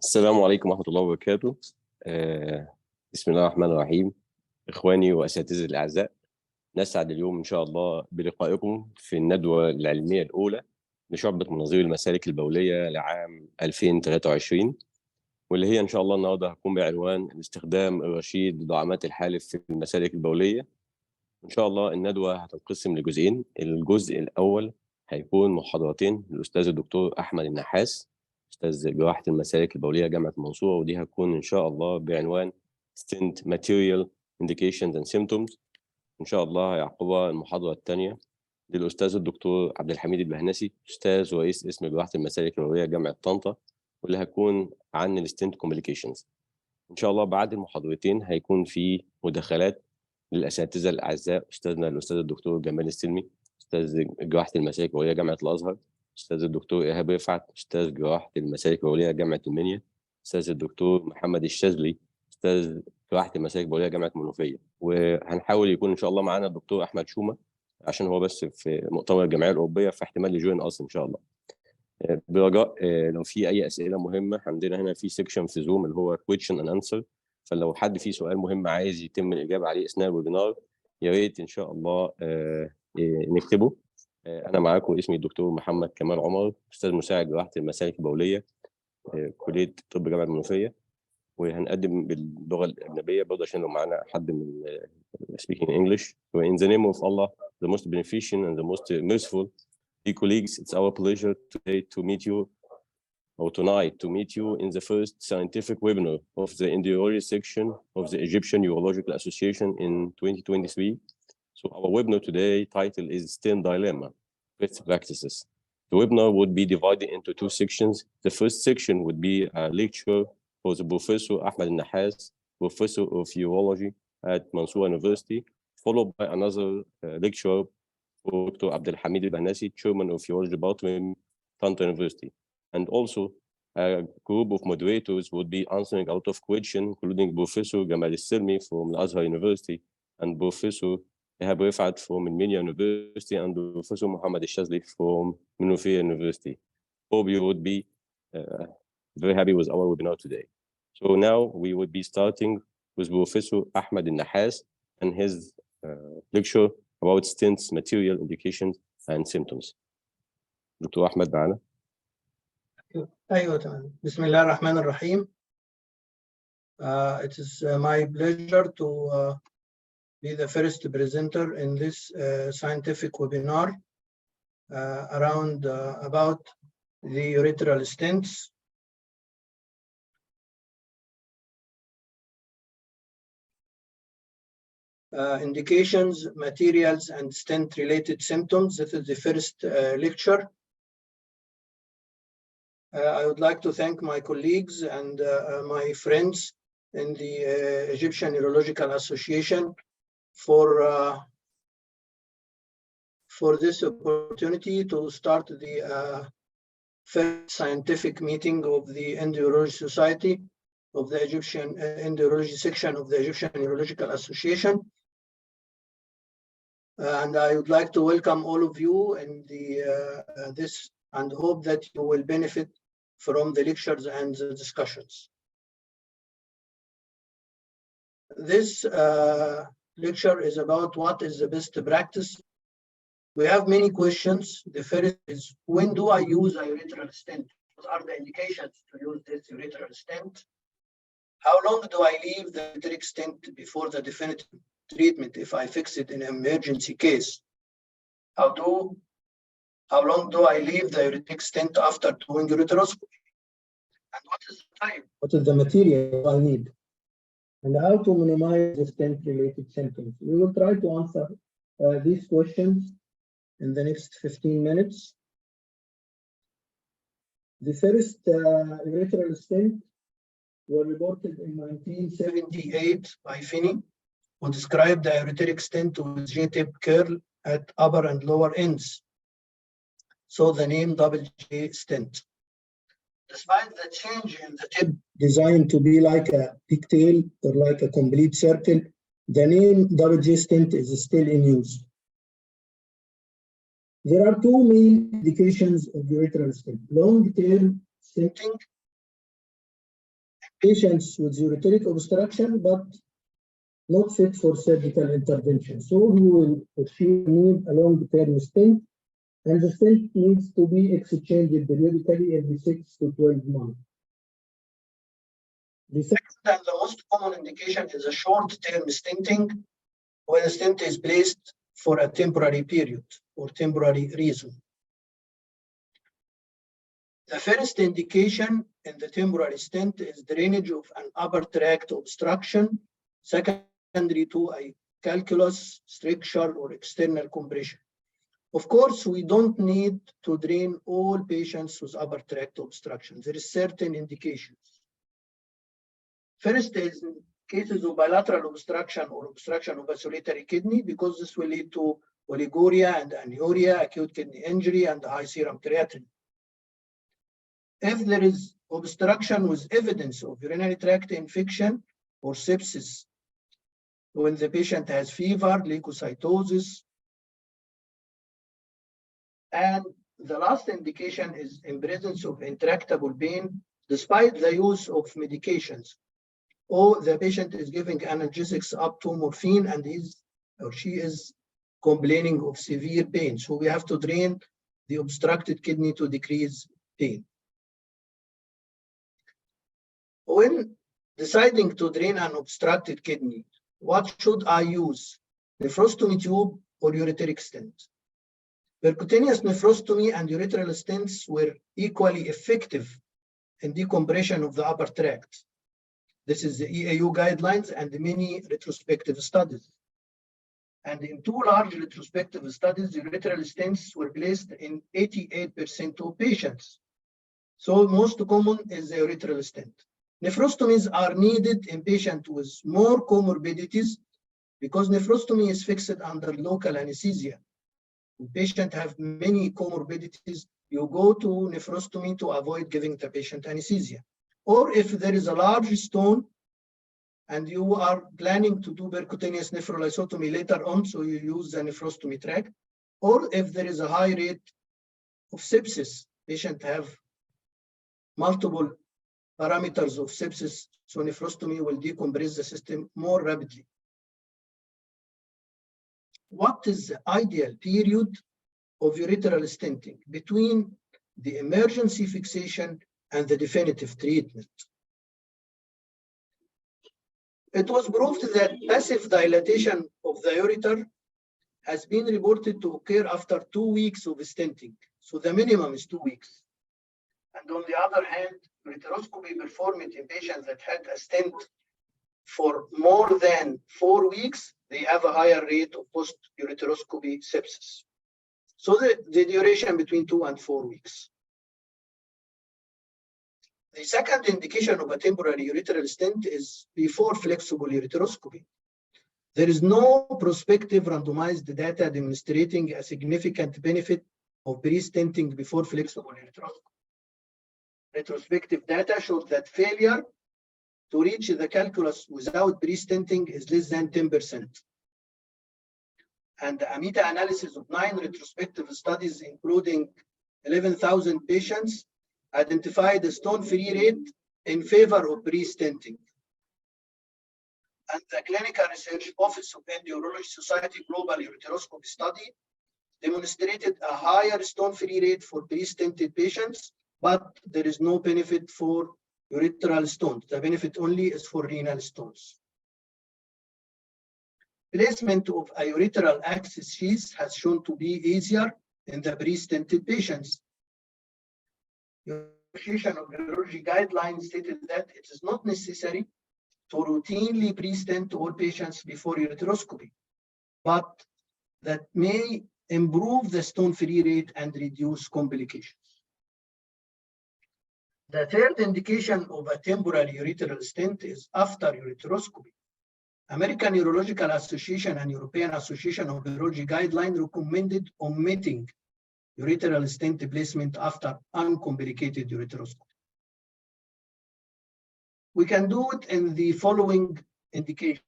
السلام عليكم ورحمة الله وبركاته. بسم الله الرحمن الرحيم. إخواني وأساتذتي الأعزاء، نسعد اليوم إن شاء الله بلقائكم في الندوة العلمية الأولى لشعبة مناظير المسالك البولية لعام 2023، واللي هي إن شاء الله النهارده هتكون بعنوان الاستخدام الرشيد لدعامات الحالف في المسالك البولية. إن شاء الله الندوة هتنقسم لجزئين. الجزء الأول هيكون محاضرتين للأستاذ الدكتور أحمد النحاس، أستاذ جراحة المسالك البولية جامعة المنصورة، ودي هتكون إن شاء الله بعنوان Stent Material Indications and Symptoms. إن شاء الله هيعقبها المحاضرة الثانية للأستاذ الدكتور عبد الحميد البهنسي، أستاذ ورئيس قسم جراحة المسالك البولية جامعة طنطا، واللي هتكون عن الستنت كومبليكيشنز. إن شاء الله بعد المحاضرتين هيكون في مداخلات للأساتذة الأعزاء، أستاذنا الأستاذ الدكتور جمال السلمي، أستاذ جراحة المسالك البولية جامعة الأزهر، أستاذ الدكتور إيهاب رفعت، أستاذ جراحة المسالك البولية جامعة المنيا، أستاذ الدكتور محمد الشاذلي، أستاذ جراحة المسالك البولية جامعة المنوفية. وهنحاول يكون إن شاء الله معانا الدكتور أحمد شومة عشان هو بس في مؤتمر الجمعية الأوروبية، فاحتمال يجوين أصلا إن شاء الله. برجاء لو في أي أسئلة مهمة، عندنا هنا في سيكشن في زوم اللي هو question and answer، فلو حد فيه سؤال مهم عايز يتم الإجابة عليه أثناء الويبينار يا ريت إن شاء الله نكتبه. أنا معاكم، اسمي الدكتور محمد كمال عمر، أستاذ مساعد جراحة المسالك البولية كلية طب جامعة المنوفية، وهنقدم باللغة الأجنبية برضه عشان لو معانا حد من speaking English. So in the name of Allah, the most beneficent and the most merciful, dear colleagues, it's our pleasure today to meet you, or tonight to meet you in the first scientific webinar of the Embryology section of the Egyptian Urological Association in 2023. So our webinar today title is Stent Dilemma, Best Practices. The webinar would be divided into two sections. The first section would be a lecture for the Professor Ahmed Nahas, Professor of Urology at Mansour University, followed by another lecture for Dr. Abdel Hamid al-Bahnasi, Chairman of Urology Department, Tanta University. And also, a group of moderators would be answering a lot of questions, including Professor Gamal al-Silmi from Al-Azhar University, and Professor Ehab Rifat from Minya University, and Professor Muhammad al-Shazli from Minufia University. Hope you would be very happy with our webinar today. So now we would be starting with Professor Ahmed al-Nahas and his lecture about stents, material indications, and symptoms. Dr. Ahmed معنا. أيوة تمام. بسم الله الرحمن الرحيم. It is my pleasure to be the first presenter in this scientific webinar around about the urethral stents. Indications, materials, and stent-related symptoms. This is the first lecture. I would like to thank my colleagues and my friends in the Egyptian Urological Association for this opportunity to start the first scientific meeting of the Endourology Society of the Egyptian Endourology section of the Egyptian Urological Association. And I would like to welcome all of you in this and hope that you will benefit from the lectures and the discussions. This lecture is about what is the best practice. We have many questions. The first is, when do I use a urethral stent? What are the indications to use this urethral stent? How long do I leave the ureteric stent before the definitive treatment if I fix it in an emergency case? How long do I leave the ureteric stent after doing ureteroscopy? And what is the time? What is the material I need? And how to minimize the stent-related symptoms? We will try to answer these questions in the next 15 minutes. The first urethral stent were reported in 1978 by Finney, who described the ureteric stent with J-tip curl at upper and lower ends. So the name double J stent. Despite the change in the tip designed to be like a pigtail or like a complete circle, the name double J stent is still in use. There are two main indications of urethral stent: long-term stenting patients with ureteric obstruction, but not fit for surgical intervention. So he will or she need a long-term stent, and the stent needs to be exchanged periodically every 6 to 12 months. The second and the most common indication is a short-term stenting, when a stent is placed for a temporary period or temporary reason. The first indication in the temporary stent is drainage of an upper tract obstruction, secondary to a calculus, stricture, or external compression. Of course, we don't need to drain all patients with upper tract obstruction. There is certain indications. First is in cases of bilateral obstruction or obstruction of a solitary kidney, because this will lead to oliguria and anuria, acute kidney injury, and high serum creatinine. If there is obstruction with evidence of urinary tract infection or sepsis, when the patient has fever, leukocytosis, and the last indication is in presence of intractable pain despite the use of medications, or the patient is giving analgesics up to morphine and she is complaining of severe pain. So we have to drain the obstructed kidney to decrease pain. When deciding to drain an obstructed kidney, what should I use? Nephrostomy tube or ureteric stent? Percutaneous nephrostomy and ureteral stents were equally effective in decompression of the upper tract. This is the EAU guidelines and many retrospective studies. And in 2 large retrospective studies, ureteral stents were placed in 88% of patients. So most common is the ureteral stent. Nephrostomies are needed in patients with more comorbidities because nephrostomy is fixed under local anesthesia. When patients have many comorbidities, you go to nephrostomy to avoid giving the patient anesthesia. Or if there is a large stone and you are planning to do percutaneous nephrolysotomy later on, so you use the nephrostomy tract. Or if there is a high rate of sepsis, patients have multiple parameters of sepsis, so nephrostomy will decompress the system more rapidly. What is the ideal period of ureteral stenting between the emergency fixation and the definitive treatment? It was proved that passive dilatation of the ureter has been reported to occur after 2 weeks of stenting. So the minimum is 2 weeks. And on the other hand, ureteroscopy performed in patients that had a stent for more than 4 weeks, they have a higher rate of post-ureteroscopy sepsis. So the duration between 2 and 4 weeks. The second indication of a temporary ureteral stent is before flexible ureteroscopy. There is no prospective randomized data demonstrating a significant benefit of pre-stenting before flexible ureteroscopy. Retrospective data shows that failure to reach the calculus without pre-stenting is less than 10%. And a meta-analysis of 9 retrospective studies, including 11,000 patients, identified a stone-free rate in favor of pre-stenting. And the Clinical Research Office of Endourology Society Global Ureteroscopy Study demonstrated a higher stone-free rate for pre-stented patients, but there is no benefit for ureteral stones. The benefit only is for renal stones. Placement of a ureteral access sheath has shown to be easier in the pre-stented patients. The Association of Urology guidelines stated that it is not necessary to routinely pre-stent all patients before ureteroscopy, but that may improve the stone-free rate and reduce complications. The third indication of a temporary ureteral stent is after ureteroscopy. American Urological Association and European Association of Urology guidelines recommended omitting ureteral stent placement after uncomplicated ureteroscopy. We can do it in the following indications.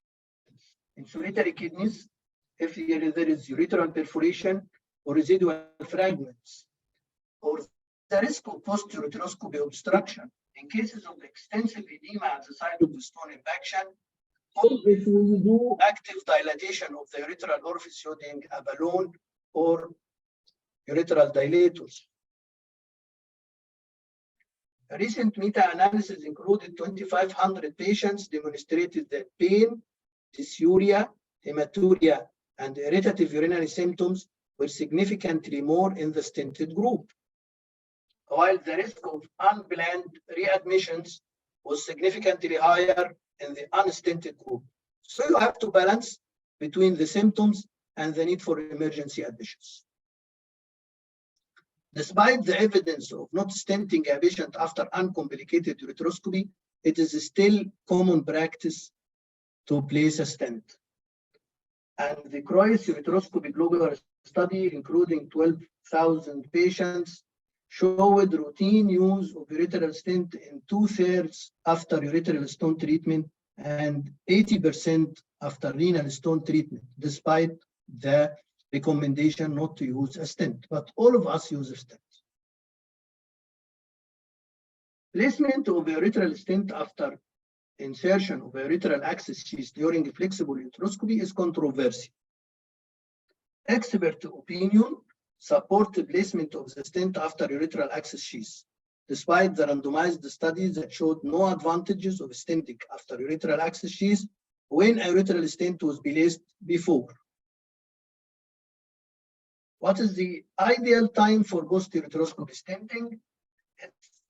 In solitary kidneys, if there is ureteral perforation or residual fragments, or the risk of post-ureteroscopy obstruction, in cases of extensive edema at the site of the stone impaction, or if we do active dilatation of the urethral orifice using a balloon or urethral dilators. A recent meta-analysis included 2,500 patients demonstrated that pain, dysuria, hematuria, and irritative urinary symptoms were significantly more in the stented group, while the risk of unplanned readmissions was significantly higher in the unstented group. So you have to balance between the symptoms and the need for emergency admissions. Despite the evidence of not stenting a patient after uncomplicated ureteroscopy, it is still common practice to place a stent. And the Croix ureteroscopy global study, including 12,000 patients, showed routine use of urethral stent in 2/3 after urethral stone treatment and 80% after renal stone treatment, despite the recommendation not to use a stent, but all of us use a stent. Placement of urethral stent after insertion of urethral access sheath during flexible ureteroscopy is controversial. Expert opinion support the placement of the stent after urethral access sheath, despite the randomized studies that showed no advantages of stenting after urethral access sheath when a urethral stent was placed before. What is the ideal time for post-ureteroscopy stenting?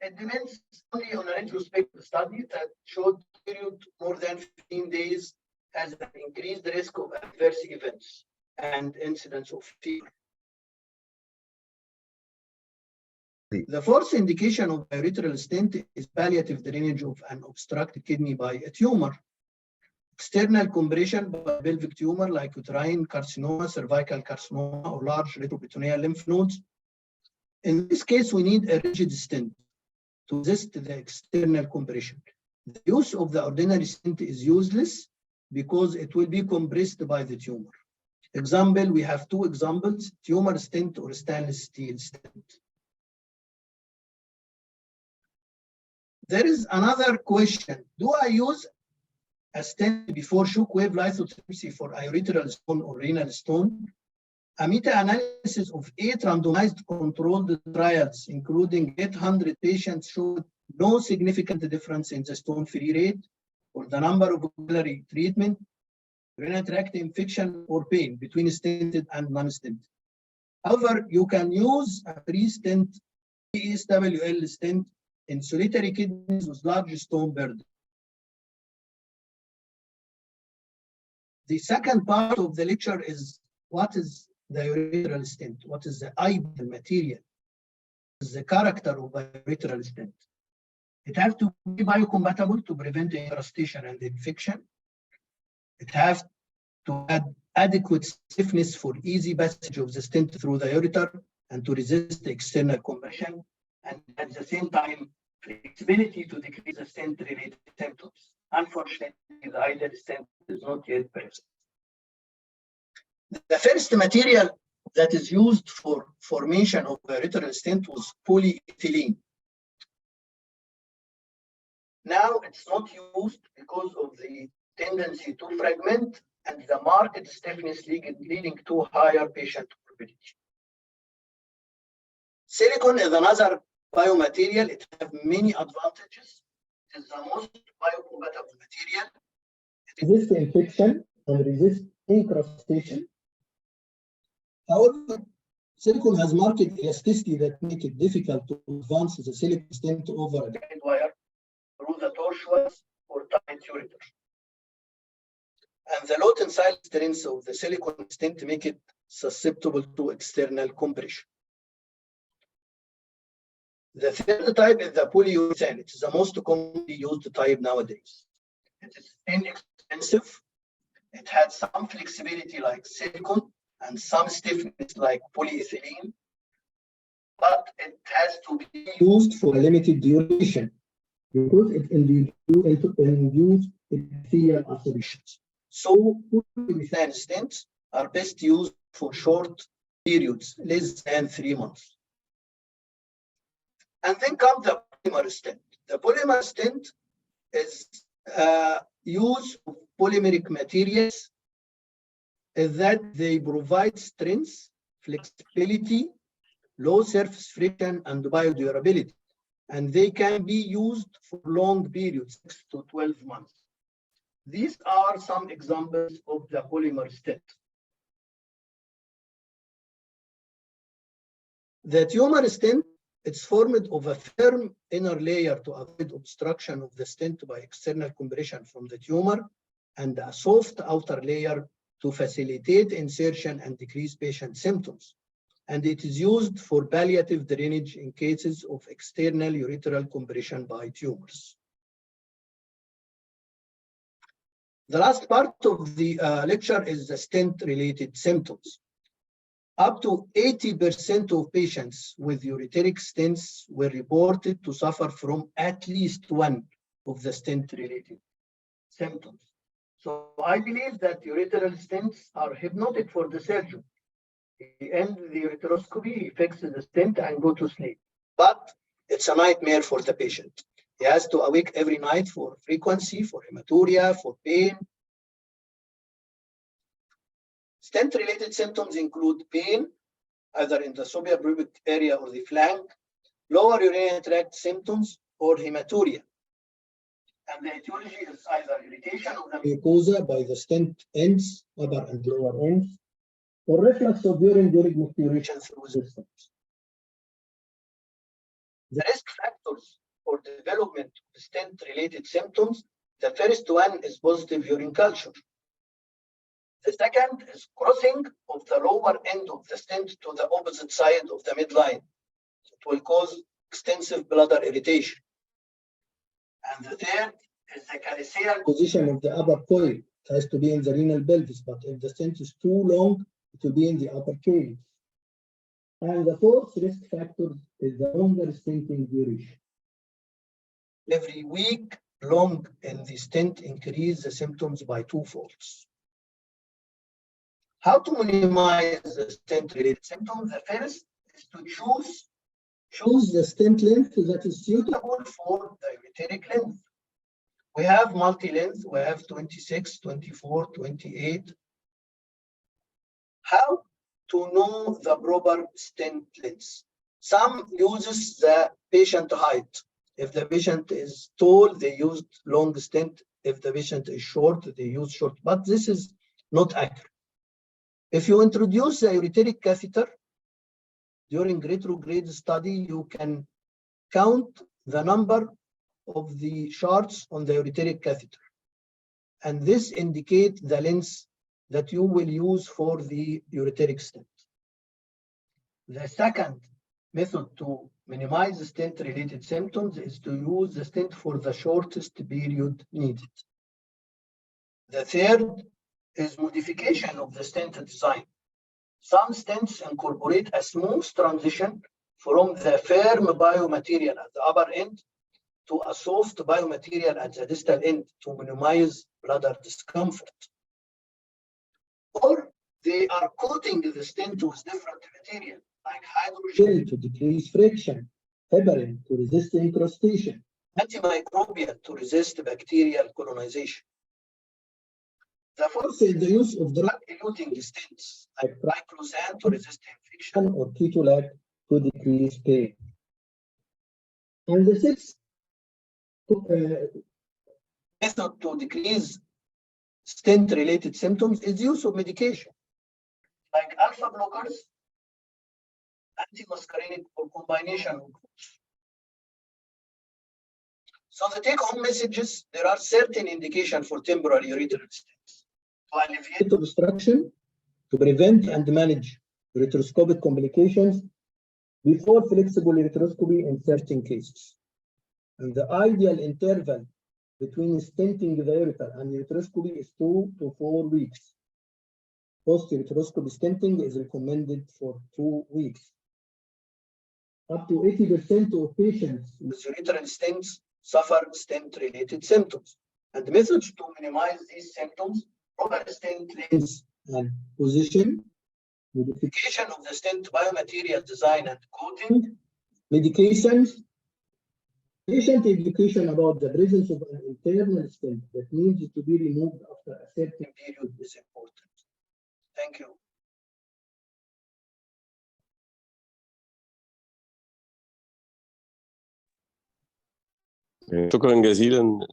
It depends only on a retrospective study that showed period more than 15 days has an increased risk of adverse events and incidence of fever. The fourth indication of urethral stent is palliative drainage of an obstructed kidney by a tumor. External compression by pelvic tumor like uterine carcinoma, cervical carcinoma, or large retroperitoneal lymph nodes. In this case, we need a rigid stent to resist the external compression. The use of the ordinary stent is useless because it will be compressed by the tumor. Example, we have two examples, tumor stent or stainless steel stent. There is another question. Do I use a stent before shockwave lithotripsy for a urethral stone or renal stone? A meta-analysis of 8 randomized controlled trials, including 800 patients, showed no significant difference in the stone-free rate or the number of capillary treatment, urinary tract infection, or pain between stented and non-stented. However, you can use a pre-stent PSWL stent in solitary kidneys with large stone burden. The second part of the lecture is what is the urethral stent? What is the ideal material? What is the character of a urethral stent? It has to be biocompatible to prevent incrustation and infection. It has to add adequate stiffness for easy passage of the stent through the ureter and to resist the external compression, and at the same time, flexibility to decrease the stent-related symptoms. Unfortunately, the ideal stent is not yet present. The first material that is used for formation of a urethral stent was polyethylene. Now it's not used because of the tendency to fragment and the marked stiffness leading to higher patient morbidity. Silicone is another biomaterial. It has many advantages. It is the most biocompatible material. It resists infection and resists incrustation. However, silicone has marked elasticity that makes it difficult to advance the silicone stent over a guide wire through the tortuous or tight ureter. And the low tensile strength of the silicone stent make it susceptible to external compression. The third type is the polyurethane. It is the most commonly used type nowadays. It is inexpensive. It has some flexibility like silicone and some stiffness like polyethylene, but it has to be used for a limited duration because it induces epithelial ulcerations. So polyurethane stents are best used for short periods, less than 3 months. And then comes the polymer stent. The polymer stent is use of polymeric materials that they provide strength, flexibility, low surface friction, and biodurability. And they can be used for long periods, 6 to 12 months. These are some examples of the polymer stent. The tumor stent, it's formed of a firm inner layer to avoid obstruction of the stent by external compression from the tumor, and a soft outer layer to facilitate insertion and decrease patient symptoms. And it is used for palliative drainage in cases of external urethral compression by tumors. The last part of the lecture is the stent-related symptoms. Up to 80% of patients with ureteric stents were reported to suffer from at least one of the stent-related symptoms. So I believe that urethral stents are hypnotic for the surgeon. He ends the ureteroscopy, he fixes the stent and go to sleep. But it's a nightmare for the patient. He has to awake every night for frequency, for hematuria, for pain. Stent-related symptoms include pain, either in the suprapubic area or the flank, lower urinary tract symptoms, or hematuria. And the etiology is either irritation of the mucosa by the stent ends, upper and lower ends, or reflux of urine during micturition through the stent. The risk factors for development of stent-related symptoms, the first one is positive urine culture. The second is crossing of the lower end of the stent to the opposite side of the midline. It will cause extensive bladder irritation. And the third is the calyceal position of the upper coil. It has to be in the renal pelvis, but if the stent is too long, it will be in the upper calyx. And the fourth risk factor is the longer stenting duration. Every week long in the stent increase the symptoms by twofolds. How to minimize the stent-related symptoms? The first is to choose the stent length that is suitable for the ureteric length. We have multi-length, we have 26, 24, 28. How to know the proper stent length? Some uses the patient height. If the patient is tall, they use long stent. If the patient is short, they use short. But this is not accurate. If you introduce the ureteric catheter during retrograde study, you can count the number of the shards on the ureteric catheter. And this indicates the length that you will use for the ureteric stent. The second method to minimize the stent-related symptoms is to use the stent for the shortest period needed. The third is modification of the stent design. Some stents incorporate a smooth transition from the firm biomaterial at the upper end to a soft biomaterial at the distal end to minimize bladder discomfort. Or they are coating the stent with different material like hydrogel to decrease friction, heparin to resist incrustation, antimicrobial to resist bacterial colonization. The fourth is the use of drug-eluting stents like triclosan to resist infection or ketolac to decrease pain. And the sixth method to decrease stent-related symptoms is use of medication like alpha blockers, antimuscarinic, or combination of both. So the take-home messages, there are certain indications for temporary urethral stents to alleviate obstruction, to prevent and manage ureteroscopic complications before flexible ureteroscopy in certain cases. And the ideal interval between stenting the ureter and ureteroscopy is 2 to 4 weeks. Post-ureteroscopy stenting is recommended for 2 weeks. Up to 80% of patients with urethral stents suffer stent-related symptoms. And methods to minimize these symptoms: proper stent length and position, modification of the stent biomaterial design and coating, medications, Patient education about the presence of an internal stent that needs to be removed after a certain period is important. Thank you. شكرا جزيلا.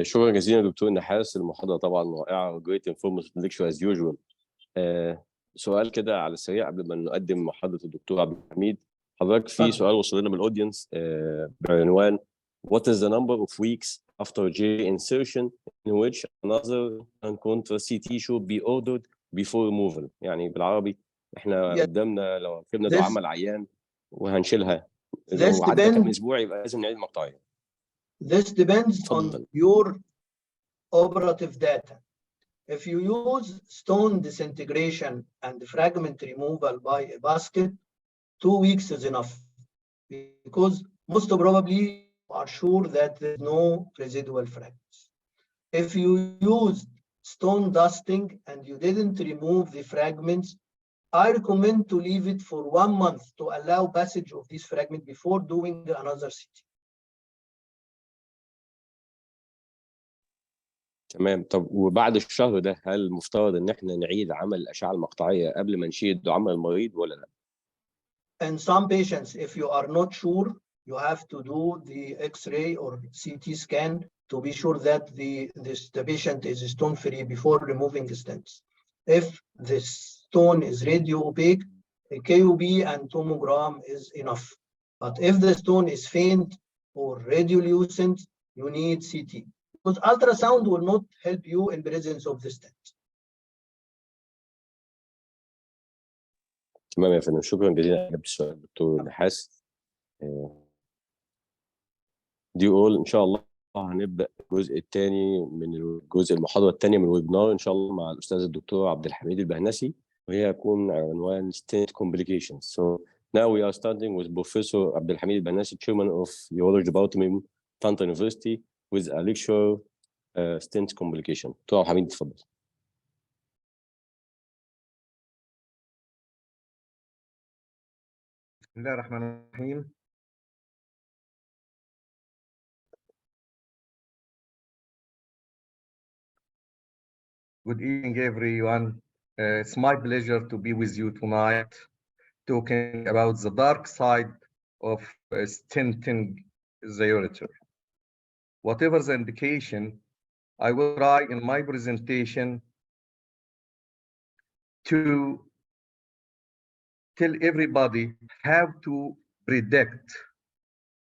شكرا جزيلا دكتور نحاس، المحاضرة طبعا رائعة. great informative lecture as usual. سؤال كده على السريع قبل ما نقدم محاضرة الدكتور عبد الحميد. حضرتك في سؤال وصل لنا من الاودينس بعنوان What is the number of weeks after J insertion in which another contra CT should be ordered before removal؟ يعني بالعربي احنا قدامنا لو ركبنا دعامة العيان وهنشيلها لو عدى كام اسبوع يبقى لازم نعيد مقطعية. This depends on your operative data. If you use stone disintegration and fragment removal by a basket, 2 weeks is enough, because most probably you are sure that there's no residual fragments. If you used stone dusting and you didn't remove the fragments, I recommend to leave it for 1 month to allow passage of these fragments before doing another CT. تمام. طب وبعد الشهر ده هل المفترض ان احنا نعيد عمل الاشعه المقطعيه قبل ما نشيل الدعامه المريض ولا لا؟ In some patients, if you are not sure, you have to do the X-ray or CT scan to be sure that the patient is stone-free before removing the stents. If the stone is radio-opaque, a KUB and tomogram is enough. But if the stone is faint or radiolucent, you need CT. Because ultrasound will not help you in presence of the stent. تمام يا فندم، شكرا جزيلا على السؤال دكتور نحاس. دي اول ان شاء الله هنبدا الجزء الثاني من الجزء المحاضره الثانيه من الويبنار ان شاء الله مع الاستاذ الدكتور عبد الحميد البهنسي، وهي هتكون عنوان Stent Complications. So now we are starting with Professor عبد الحميد البهنسي, Chairman of Urology Department, Tanta University, with a lecture Stent Complication. دكتور عبد الحميد اتفضل. بسم الله الرحمن الرحيم. Good evening, everyone. It's my pleasure to be with you tonight, talking about the dark side of stenting the ureter. Whatever the indication, I will try in my presentation to tell everybody how to predict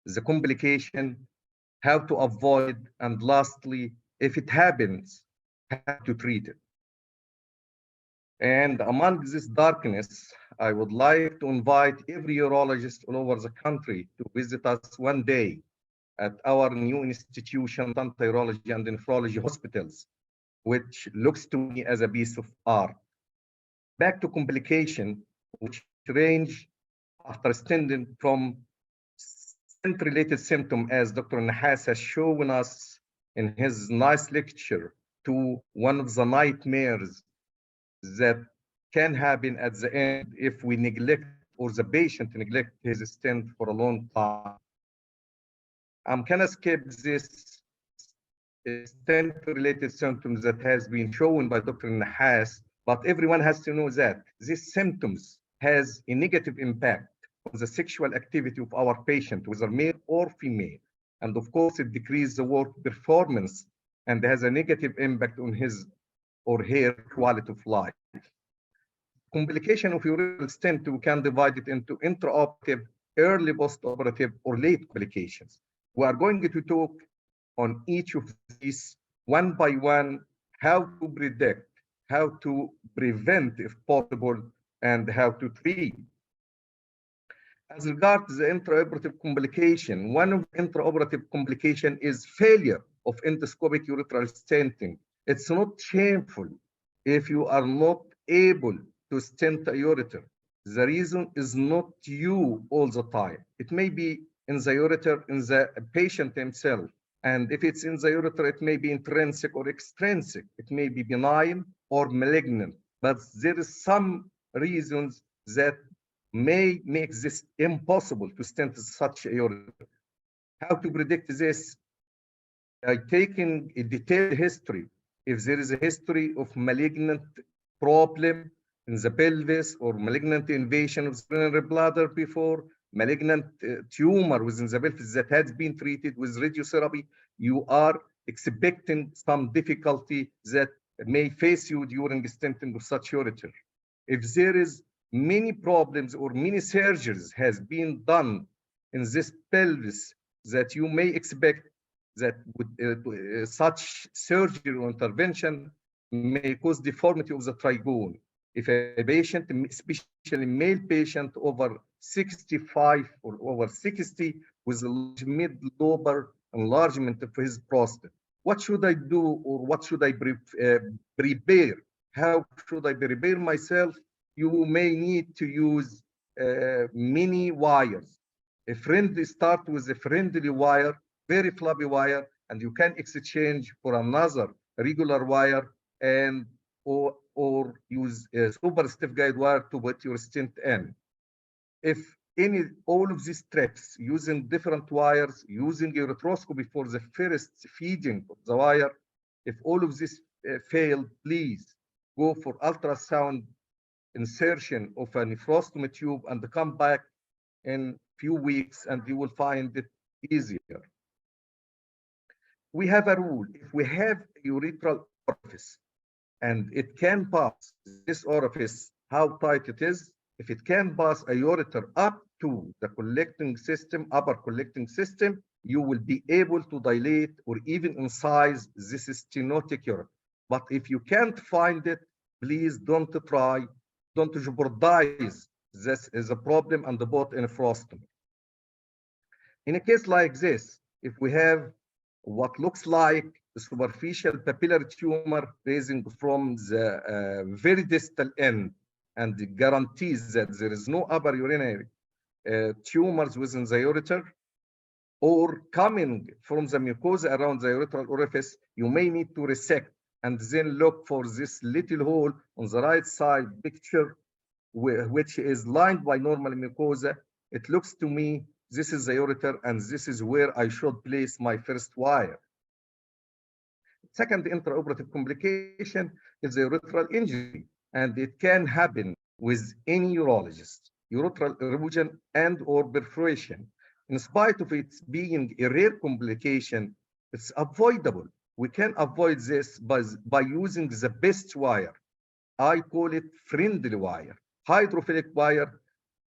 the complication, how to avoid, and lastly, if it happens, how to treat it. And among this darkness, I would like to invite every urologist all over the country to visit us one day at our new institution, Tanta Urology and Nephrology Hospitals, which looks to me as a piece of art. Back to complication, which range after stenting from stent-related symptom, as Dr. Nahas has shown us in his nice lecture, to one of the nightmares that can happen at the end if we neglect or the patient neglect his stent for a long time. I'm gonna skip this stent-related symptoms that has been shown by Dr. Nahas, but everyone has to know that these symptoms has a negative impact on the sexual activity of our patient, whether male or female. And of course, it decreases the work performance and has a negative impact on his or her quality of life. Complication of urethral stent, we can divide it into intraoperative, early postoperative, or late complications. We are going to talk on each of these one by one, how to predict, how to prevent if possible, and how to treat. As regards the intraoperative complication, one of the intraoperative complication is failure of endoscopic urethral stenting. It's not shameful if you are not able to stent a ureter. The reason is not you all the time. It may be in the ureter, in the patient himself. And if it's in the ureter, it may be intrinsic or extrinsic. It may be benign or malignant. But there is some reasons that may make this impossible to stent such a ureter. How to predict this? By taking a detailed history. If there is a history of malignant problem in the pelvis or malignant invasion of the urinary bladder before, malignant tumor within the pelvis that has been treated with radiotherapy, you are expecting some difficulty that may face you during stenting of such ureter. If there is many problems or many surgeries has been done in this pelvis that you may expect that such surgery or intervention may cause deformity of the trigone. If a patient, especially male patient over 65 or over 60 with a mid-lobar enlargement of his prostate, what should I do or what should I prepare? How should I prepare myself? You may need to use mini wires. A friendly start with a friendly wire, very floppy wire, and you can exchange for another regular wire and or use a super stiff guide wire to put your stent in. If all of these tricks, using different wires, using ureteroscopy for the first feeding of the wire, if all of this failed, please go for ultrasound insertion of a nephrostomy tube and come back in few weeks and you will find it easier. We have a rule. If we have a urethral orifice and it can pass this orifice, how tight it is, if it can pass a ureter up to the collecting system, upper collecting system, you will be able to dilate or even incise this stenotic ureter. But if you can't find it, please don't try, don't jeopardize this is a problem and the boat in a nephrostomy. In a case like this, if we have what looks like a superficial papillary tumor raising from the very distal end and guarantees that there is no upper urinary tumors within the ureter or coming from the mucosa around the urethral orifice, you may need to resect and then look for this little hole on the right side picture which is lined by normal mucosa. It looks to me this is the ureter and this is where I should place my first wire. Second intraoperative complication is the urethral injury, and it can happen with any urologist, urethral erosion and or perforation. In spite of it being a rare complication, it's avoidable. We can avoid this by using the best wire. I call it friendly wire, hydrophilic wire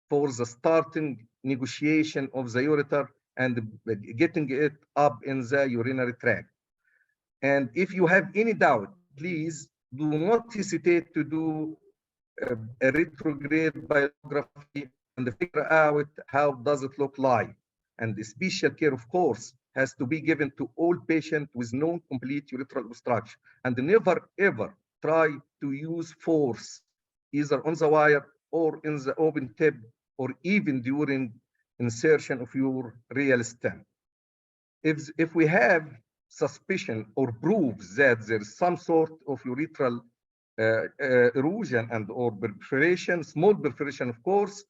for the starting negotiation of the ureter and getting it up in the urinary tract. And if you have any doubt, please do not hesitate to do a retrograde biography and figure out how does it look like. And the special care, of course, has to be given to all patients with known complete urethral obstruction. And never, ever try to use force, either on the wire or in the open tip, or even during insertion of your real stent. If we have suspicion or proves that there's some sort of urethral erosion and or perforation, small perforation, of course,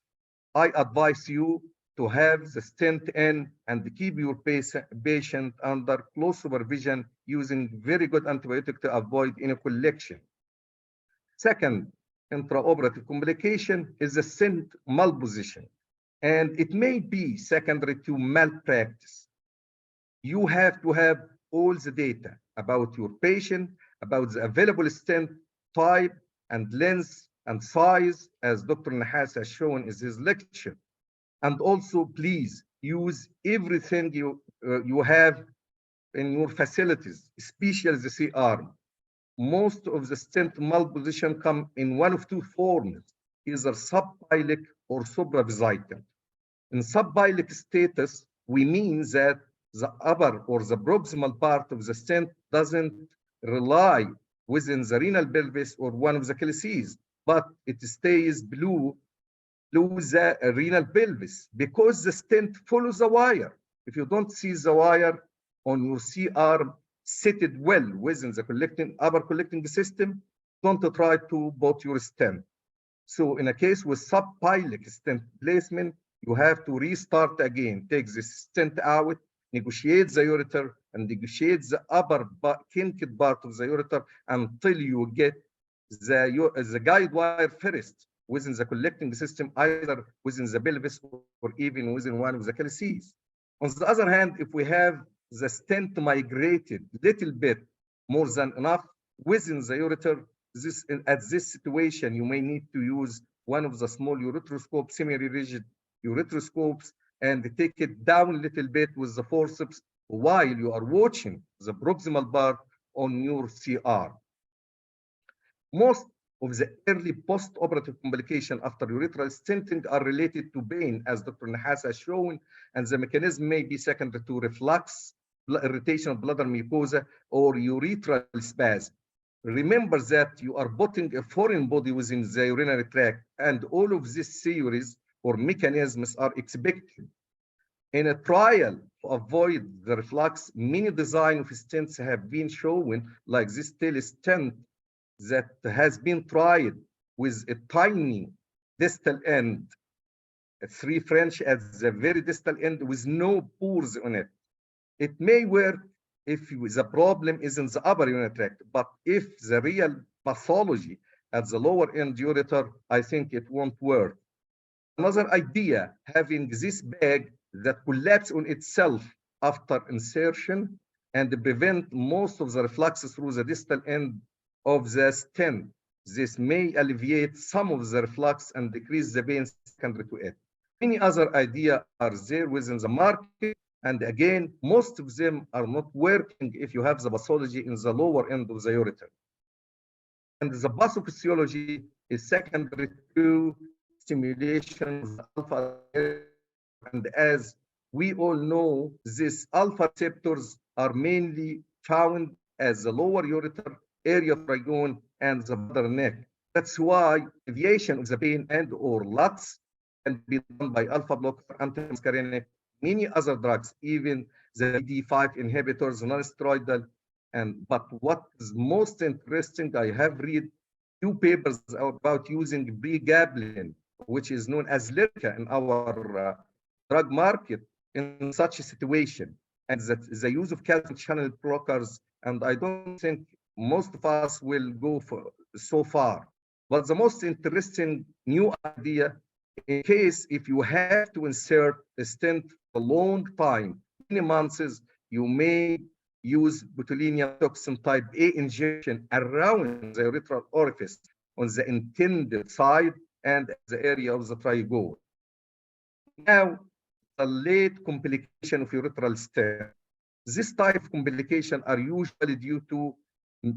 I advise you to have the stent in and keep your patient under close supervision using very good antibiotic to avoid any collection. Second intraoperative complication is the stent malposition, and it may be secondary to malpractice. You have to have all the data about your patient, about the available stent type and length and size, as Dr. Nahas has shown in his lecture. And also, please use everything you have in your facilities, especially the C-arm. Most of the stent malposition come in one of two forms, either subpylic or supravesical. In subpylic status, we mean that the upper or the proximal part of the stent doesn't rely within the renal pelvis or one of the calyces, but it stays below the renal pelvis because the stent follows the wire. If you don't see the wire on your C-arm seated well within the upper collecting system, don't try to put your stent. So in a case with subpylic stent placement, you have to restart again, take the stent out, negotiate the ureter, and negotiate the upper kinked part of the ureter until you get the guide wire first within the collecting system, either within the pelvis or even within one of the calyces. On the other hand, if we have the stent migrated little bit more than enough within the ureter, at this situation, you may need to use one of the small ureteroscope, semi-rigid ureteroscopes, and take it down a little bit with the forceps while you are watching the proximal part on your CR. Most of the early post-operative complications after urethral stenting are related to pain, as Dr. Nahas has shown, and the mechanism may be secondary to reflux, irritation of bladder mucosa, or urethral spasm. Remember that you are putting a foreign body within the urinary tract, and all of these theories or mechanisms are expected. In a trial to avoid the reflux, many designs of stents have been shown, like this tail stent that has been tried with a tiny distal end, 3 French at the very distal end with no pores on it. It may work if the problem is in the upper urinary tract, but if the real pathology at the lower end ureter, I think it won't work. Another idea, having this bag that collapses on itself after insertion and prevent most of the reflux through the distal end of the stent. This may alleviate some of the reflux and decrease the pain secondary to it. Many other ideas are there within the market, and again, most of them are not working if you have the pathology in the lower end of the ureter. And the pathophysiology is secondary to stimulation of the alpha, and as we all know, these alpha receptors are mainly found as the lower ureter area of trigon and the bladder neck. That's why alleviation of the pain and or LUTS can be done by alpha blocker, antimuscarinic, many other drugs, even the D5 inhibitors, non-steroidal. But what is most interesting, I have read 2 papers about using pregabalin, which is known as Lyrica in our drug market in such a situation, and that the use of calcium channel blockers, and I don't think most of us will go for so far. But the most interesting new idea, in case if you have to insert a stent for a long time, many months, you may use botulinum toxin type A injection around the urethral orifice on the intended side and the area of the trigon. Now, the late complication of urethral stent. This type of complication are usually due to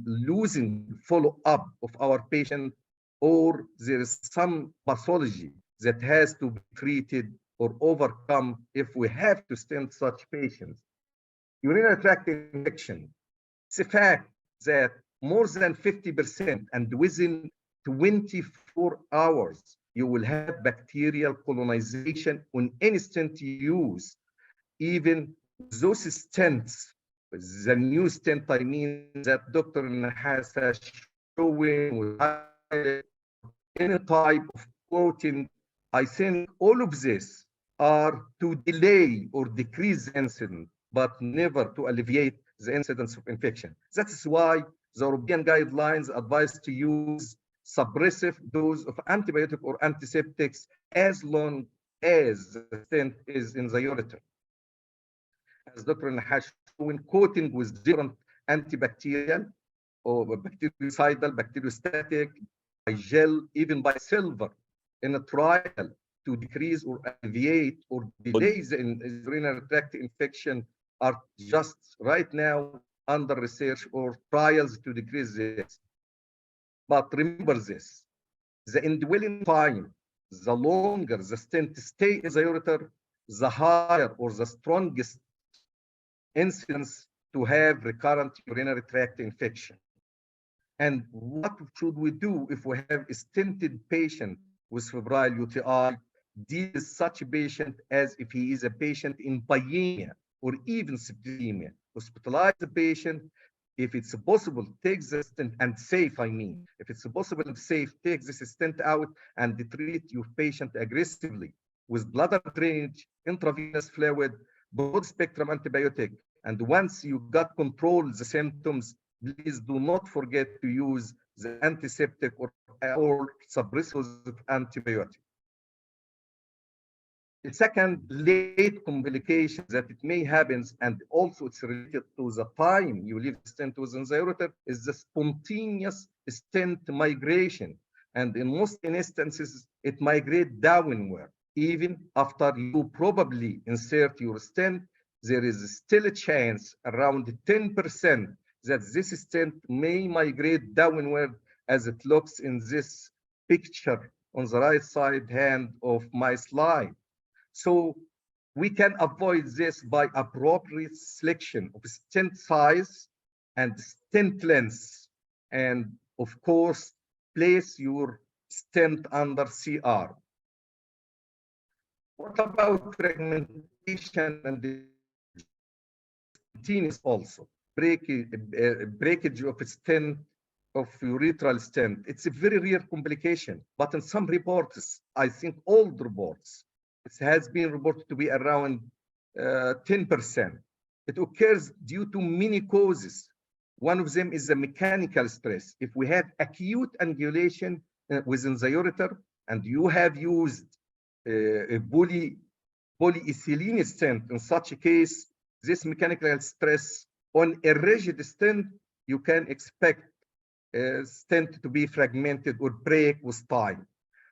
losing follow-up of our patient, or there is some pathology that has to be treated or overcome if we have to stent such patients. Urinary tract infection. It's a fact that more than 50% and within 24 hours, you will have bacterial colonization on any stent you use. Even those stents, the new stent, I mean, that Dr. Nahas has shown with any type of coating, I think all of this are to delay or decrease the incidence, but never to alleviate the incidence of infection. That is why the European guidelines advise to use suppressive dose of antibiotic or antiseptics as long as the stent is in the ureter. As Dr. Nahash shown, coating with different antibacterial or bactericidal, bacteriostatic, by gel, even by silver in a trial to decrease or alleviate or delay the urinary tract infection are just right now under research or trials to decrease this. But remember this, the indwelling time, the longer the stent stay in the ureter, the higher or the strongest incidence to have recurrent urinary tract infection. And what should we do if we have a stented patient with febrile UTI? Deal with such a patient as if he is a patient in pyemia or even septicemia. Hospitalize the patient, if it's possible, take the stent, and safe, I mean, if it's possible and safe, take this stent out and treat your patient aggressively with bladder drainage, intravenous fluid, broad spectrum antibiotic. And once you got control the symptoms, please do not forget to use the antiseptic or suppressive antibiotic. The second late complication that it may happen, and also it's related to the time you leave the stent within the ureter, is the spontaneous stent migration. And in most instances, it migrates downward. Even after you probably insert your stent, there is still a chance, around 10%, that this stent may migrate downward, as it looks in this picture on the right side hand of my slide. So we can avoid this by appropriate selection of stent size and stent length, and of course, place your stent under CR. What about fragmentation and spontaneous also? Breakage of stent, of urethral stent. It's a very rare complication, but in some reports, I think old reports, it has been reported to be around 10%. It occurs due to many causes. One of them is the mechanical stress. If we have acute angulation within the ureter, and you have used a polyethylene stent, in such a case, this mechanical stress on a rigid stent, you can expect stent to be fragmented or break with time.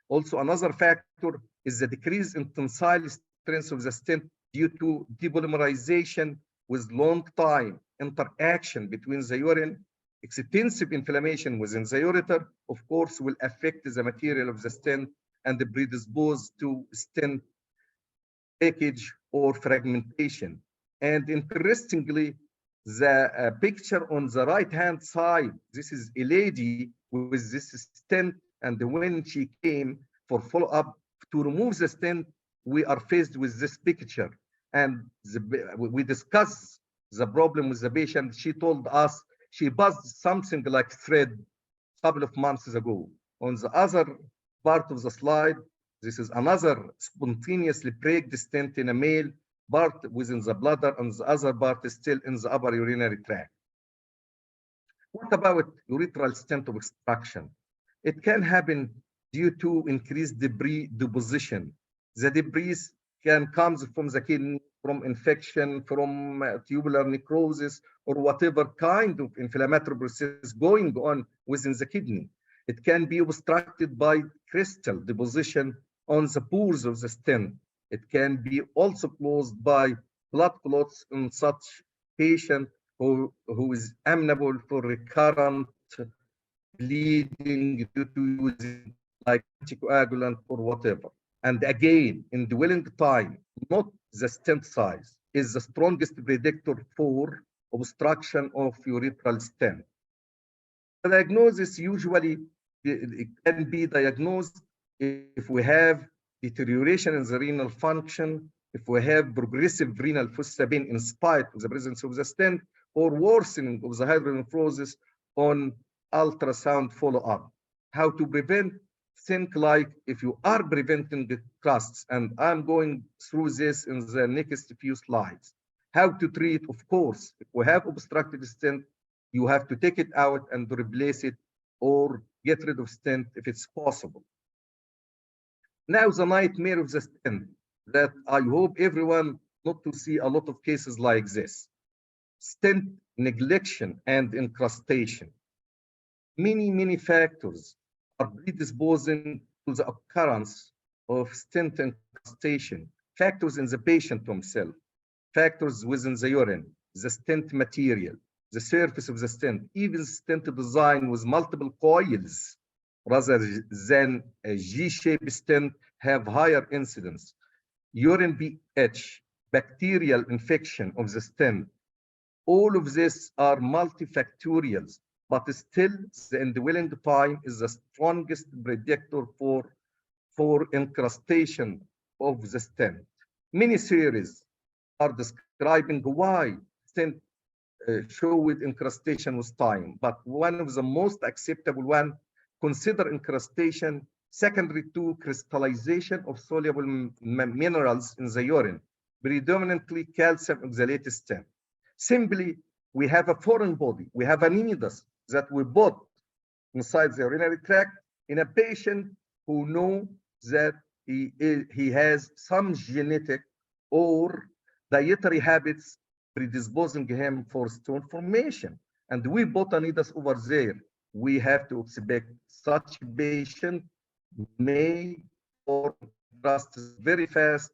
Also, another factor is the decrease in tensile strength of the stent due to depolymerization with long time interaction between the urine. Extensive inflammation within the ureter, of course, will affect the material of the stent and predispose to stent breakage or fragmentation. And interestingly, the picture on the right-hand side, this is a lady with this stent, and when she came for follow-up to remove the stent, we are faced with this picture. And we discussed the problem with the patient. She told us she buzzed something like thread a couple of months ago. On the other part of the slide, this is another spontaneously break stent in a male, part within the bladder, and the other part is still in the upper urinary tract. What about urethral stent obstruction? It can happen due to increased debris deposition. The debris can come from the kidney, from infection, from tubular necrosis, or whatever kind of inflammatory process going on within the kidney. It can be obstructed by crystal deposition on the pores of the stent. It can be also caused by blood clots in such patient who is amenable for recurrent bleeding due to using like anticoagulant or whatever. And again, in dwelling time, not the stent size is the strongest predictor for obstruction of urethral stent. The diagnosis usually it can be diagnosed if we have deterioration in the renal function, if we have progressive renal fossa pain in spite of the presence of the stent, or worsening of the hydronephrosis on ultrasound follow-up. How to prevent? Think like if you are preventing the crusts, and I'm going through this in the next few slides. How to treat? Of course, if we have obstructed stent, you have to take it out and replace it or get rid of stent if it's possible. Now the nightmare of the stent that I hope everyone not to see a lot of cases like this. Stent neglection and incrustation. Many factors are predisposing to the occurrence of stent incrustation. Factors in the patient himself, factors within the urine, the stent material, the surface of the stent, even stent design with multiple coils rather than a G-shaped stent have higher incidence. Urine pH, bacterial infection of the stent, all of this are multifactorials, but still the indwelling time is the strongest predictor for incrustation of the stent. Many theories are describing why stent showed incrustation with time, but one of the most acceptable one consider incrustation secondary to crystallization of soluble minerals in the urine, predominantly calcium oxalate stent. Simply, we have a foreign body, we have a needle that we put inside the urinary tract in a patient who know that he has some genetic or dietary habits predisposing him for stone formation. And we put a needle over there. We have to expect such patient may form crusts very fast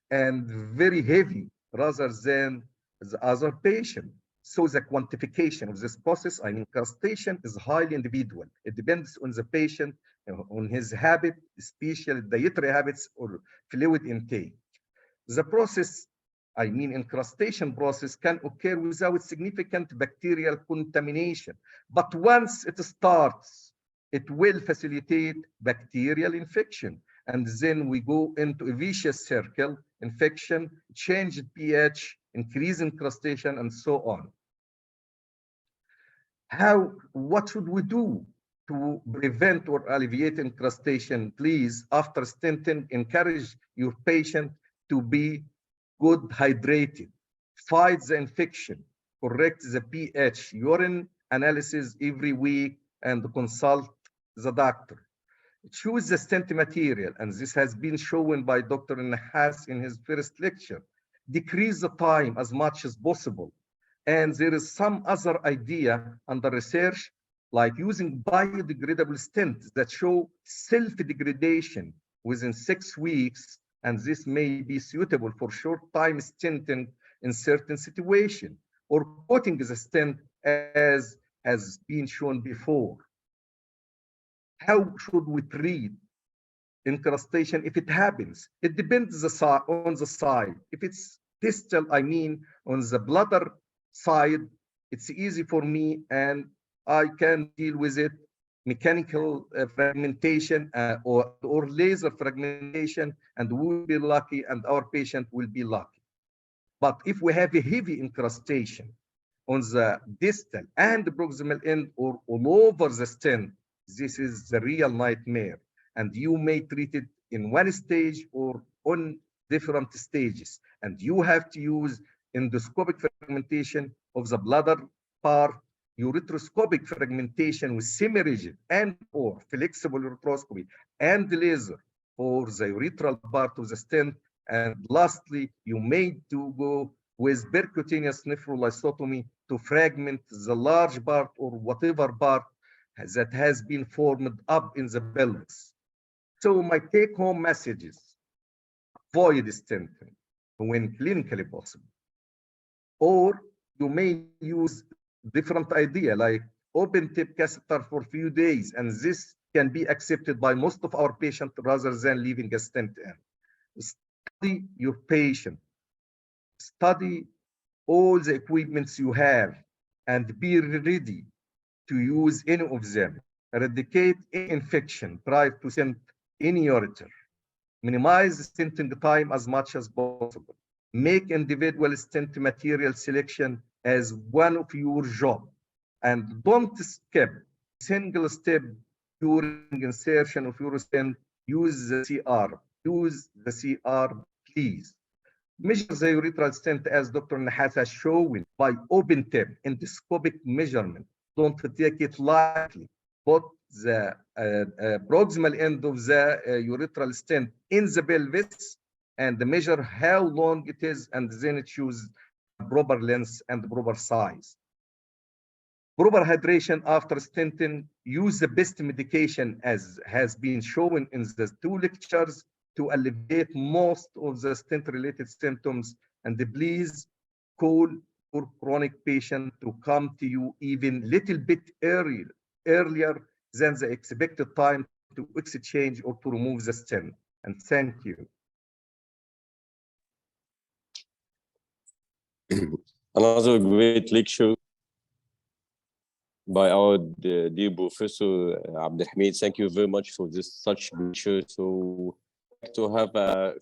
and very heavy rather than the other patient. So the quantification of this process, I mean, crustation, is highly individual. It depends on the patient, on his habit, especially dietary habits or fluid intake. The process, I mean, incrustation process can occur without significant bacterial contamination. But once it starts, it will facilitate bacterial infection. And then we go into a vicious circle, infection, change pH, increase incrustation, and so on. What should we do to prevent or alleviate incrustation? Please, after stenting, encourage your patient to be good hydrated, fight the infection, correct the pH, urine analysis every week, and consult the doctor. Choose the stent material, and this has been shown by Dr. Nahas in his first lecture. Decrease the time as much as possible. And there is some other idea under research, like using biodegradable stents that show self-degradation within 6 weeks, and this may be suitable for short-time stenting in certain situations, or coating the stent as has been shown before. How should we treat incrustation if it happens? It depends on the side. If it's distal, I mean on the bladder side, it's easy for me and I can deal with it. Mechanical fragmentation or laser fragmentation, and we will be lucky and our patient will be lucky. But if we have a heavy incrustation on the distal and the proximal end or all over the stent, this is the real nightmare. And you may treat it in one stage or on different stages. And you have to use endoscopic fragmentation of the bladder part, ureteroscopic fragmentation with semi-rigid and or flexible ureteroscopy and laser for the urethral part of the stent. And lastly, you may go with percutaneous nephrolysotomy to fragment the large part or whatever part that has been formed up in the pelvis. So my take-home message is avoid stenting when clinically possible. Or you may use different idea like open tip catheter for a few days, and this can be accepted by most of our patients rather than leaving a stent in. Study your patient, study all the equipments you have, and be ready to use any of them. Eradicate any infection prior to stent any ureter. Minimize stenting time as much as possible. Make individual stent material selection as one of your job, and don't skip single step during insertion of your stent. Use the CR. Use the CR, please. Measure the urethral stent as Dr. Nahas has shown by open tip endoscopic measurement. Don't take it lightly. Put the proximal end of the urethral stent in the pelvis and measure how long it is, and then choose proper length and proper size. Proper hydration after stenting. Use the best medication as has been shown in the 2 lectures to alleviate most of the stent-related symptoms. And please call your chronic patient to come to you even little bit earlier than the expected time to exchange or to remove the stent. And thank you. Another great lecture by our dear Professor Abdelhamid. Thank you very much for this such lecture. So to have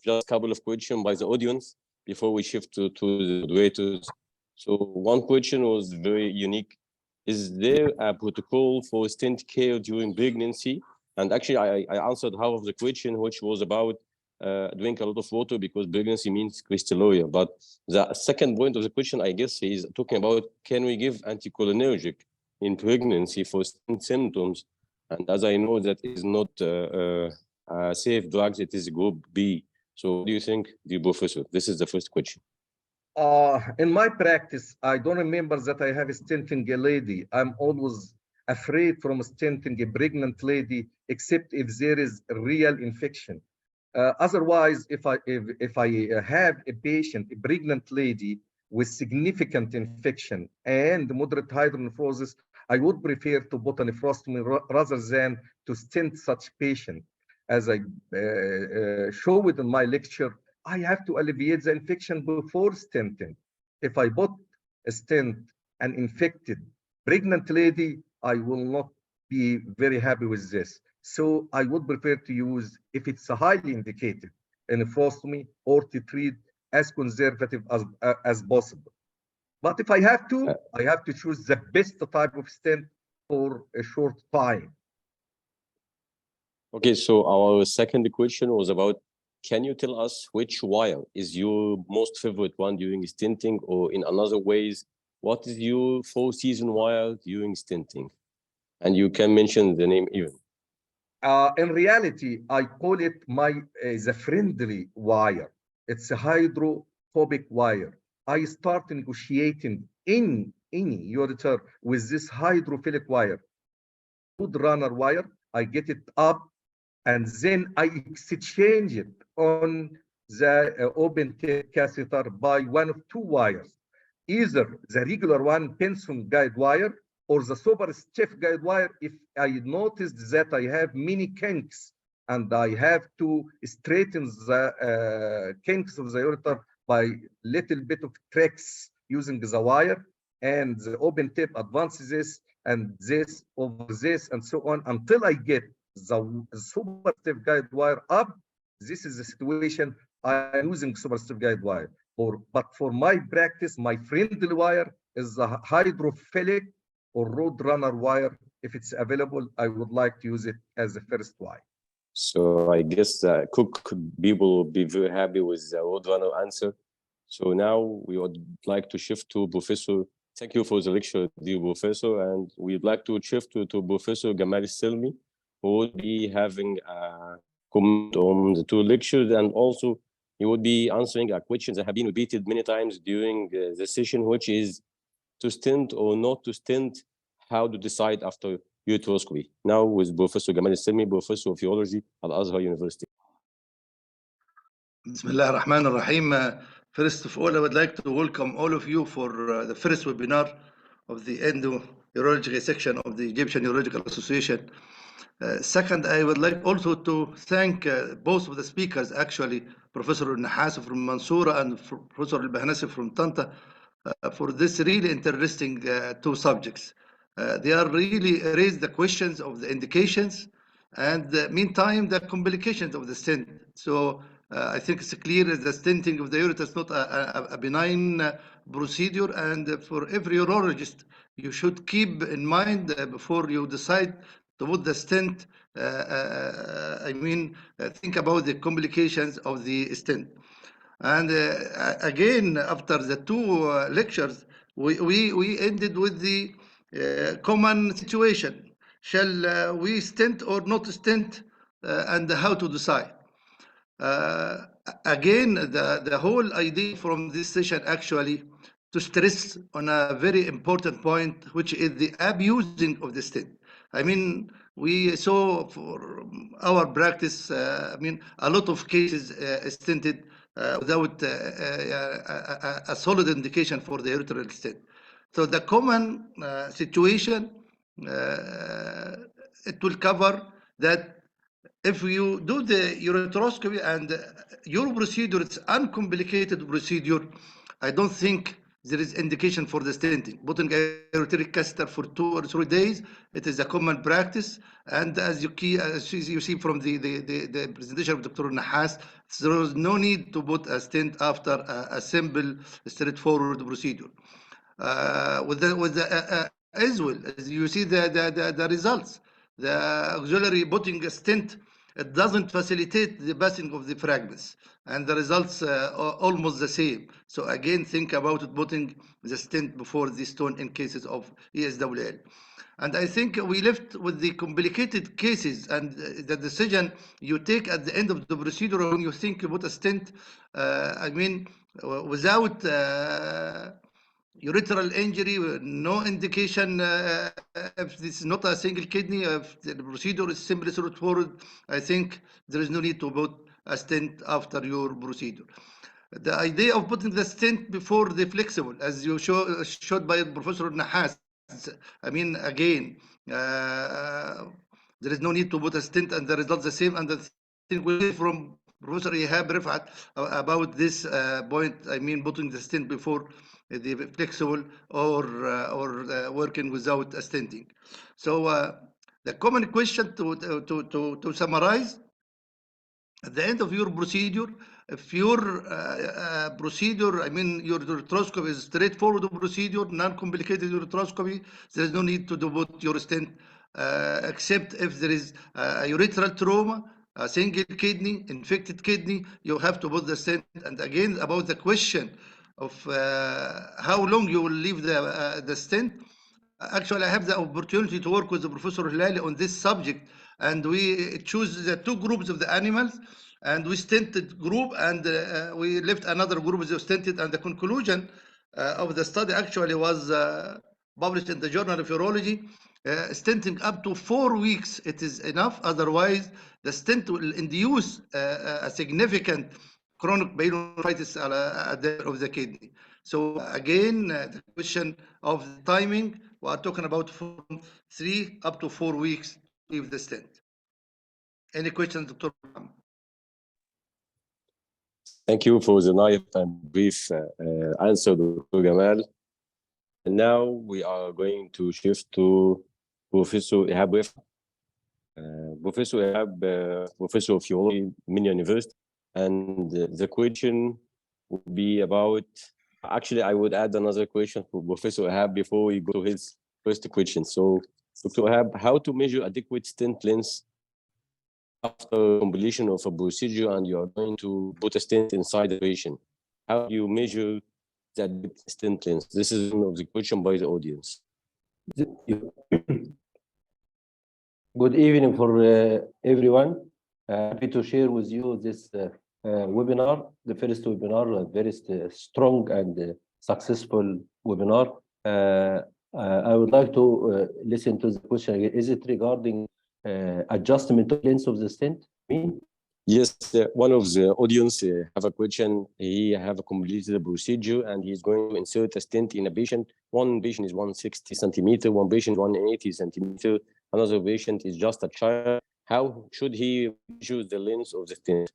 just a couple of questions by the audience before we shift to the moderators. So one question was very unique. Is there a protocol for stent care during pregnancy? And actually, I answered half of the question, which was about drink a lot of water because pregnancy means crystalluria. But the second point of the question, I guess, is talking about can we give anticholinergic in pregnancy for stent symptoms? And as I know, that is not safe drugs, it is group B. So what do you think, dear professor? This is the first question. In my practice, I don't remember that I have a stenting a lady. I'm always afraid from stenting a pregnant lady, except if there is a real infection. Otherwise, if I have a patient, a pregnant lady with significant infection and moderate hydronephrosis, I would prefer to put a nephrostomy rather than to stent such patient. As I showed in my lecture, I have to alleviate the infection before stenting. If I put a stent an infected pregnant lady, I will not be very happy with this. So I would prefer to use, if it's highly indicated, a nephrostomy or to treat as conservative as possible. But if I have to choose the best type of stent for a short time. Okay, so our second question was about, can you tell us which wire is your most favorite one during stenting, or in another ways, what is your four-season wire during stenting? And you can mention the name even. In reality, I call it the friendly wire. It's a hydrophobic wire. I start negotiating in any ureter with this hydrophilic wire. Wood runner wire, I get it up, and then I exchange it on the open tip catheter by one of two wires, either the regular one Pinson guide wire or the super stiff guide wire if I noticed that I have many kinks and I have to straighten the kinks of the ureter by little bit of tricks using the wire, and the open tip advances this and this over this and so on until I get the super stiff guide wire up. This is the situation I'm using super stiff guide wire for. But for my practice, my friendly wire is the hydrophilic or road runner wire. If it's available, I would like to use it as the first wire. So I guess Cook people will be very happy with the road runner answer. So now we would like to shift to Professor. Thank you for the lecture, dear Professor. And we'd like to shift to Professor Gamal Selmi, who will be having a comment on the two lectures, and also he would be answering a question that have been repeated many times during the session, which is to stent or not to stent, how to decide after uteroscopy. Now with Professor Gamal Selmi, Professor of Urology at Azhar University. Bismillah ar-Rahman ar-Rahim. First of all, I would like to welcome all of you for the first webinar of the Endo-Urology section of the Egyptian Urological Association. Second, I would like also to thank both of the speakers, actually, Professor Nahas from Mansoura and Professor Al-Bahnasi from Tanta, for this really interesting two subjects. They are really raised the questions of the indications and meantime the complications of the stent. So I think it's clear that the stenting of the ureter is not a benign procedure, and for every urologist, you should keep in mind before you decide to put the stent, think about the complications of the stent. And again, after the two lectures, we ended with the common situation. Shall we stent or not stent, and how to decide? Again, the whole idea from this session actually to stress on a very important point, which is the abusing of the stent. I mean, we saw for our practice, a lot of cases stented without a solid indication for the ureteral stent. So the common situation, it will cover that if you do the ureteroscopy and your procedure is uncomplicated procedure, I don't think there is indication for the stenting. Putting a ureteric catheter for 2 or 3 days, it is a common practice. And as you see from the presentation of Dr. Nahas, there is no need to put a stent after a simple, straightforward procedure. with the as well as you see the results. The auxiliary putting a stent, it doesn't facilitate the passing of the fragments, and the results are almost the same. So again, think about it, putting the stent before the stone in cases of ESWL. And I think we left with the complicated cases and the decision you take at the end of the procedure when you think you put a stent, I mean, without urethral injury, no indication if this is not a single kidney, if the procedure is simply straightforward, I think there is no need to put a stent after your procedure. The idea of putting the stent before the flexible, as you showed by Professor Nahas, I mean, again, there is no need to put a stent and the results the same. And I think we hear from Professor Ihab Rifat about this point. I mean, putting the stent before the flexible or working without a stenting. So the common question to summarize, at the end of your procedure, if your procedure, I mean, your ureteroscopy is straightforward procedure, non-complicated ureteroscopy, there is no need to put your stent, except if there is a urethral trauma, a single kidney, infected kidney, you have to put the stent. And again, about the question of how long you will leave the stent, actually, I have the opportunity to work with Professor Hilali on this subject, and we choose the two groups of the animals, and we stented group, and we left another group with stented, and the conclusion of the study actually was published in the Journal of Urology. Stenting up to 4 weeks, it is enough. Otherwise, the stent will induce a significant chronic pyelonephritis at the end of the kidney. So again, the question of the timing, we are talking about from 3 up to 4 weeks to leave the stent. Any questions, Dr. Muhammad? Thank you for the nice and brief answer, Dr. Gamal. And now we are going to shift to Professor Ihab Rifat. Professor Ihab, Professor of Urology, Min University, and the question would be about, actually, I would add another question for Professor Ihab before we go to his first question. So, Dr. Ihab, how to measure adequate stent length after completion of a procedure and you are going to put a stent inside the patient? How do you measure the stent length? This is one of the question by the audience. Good evening for everyone. Happy to share with you this webinar, the first webinar, a very strong and successful webinar. I would like to listen to the question again. Is it regarding adjustment of length of the stent? Yes, one of the audience have a question. He have completed the procedure and he's going to insert a stent in a patient. One patient is 160 centimeter, one patient 180 centimeter, another patient is just a child. How should he measure the length of the stent?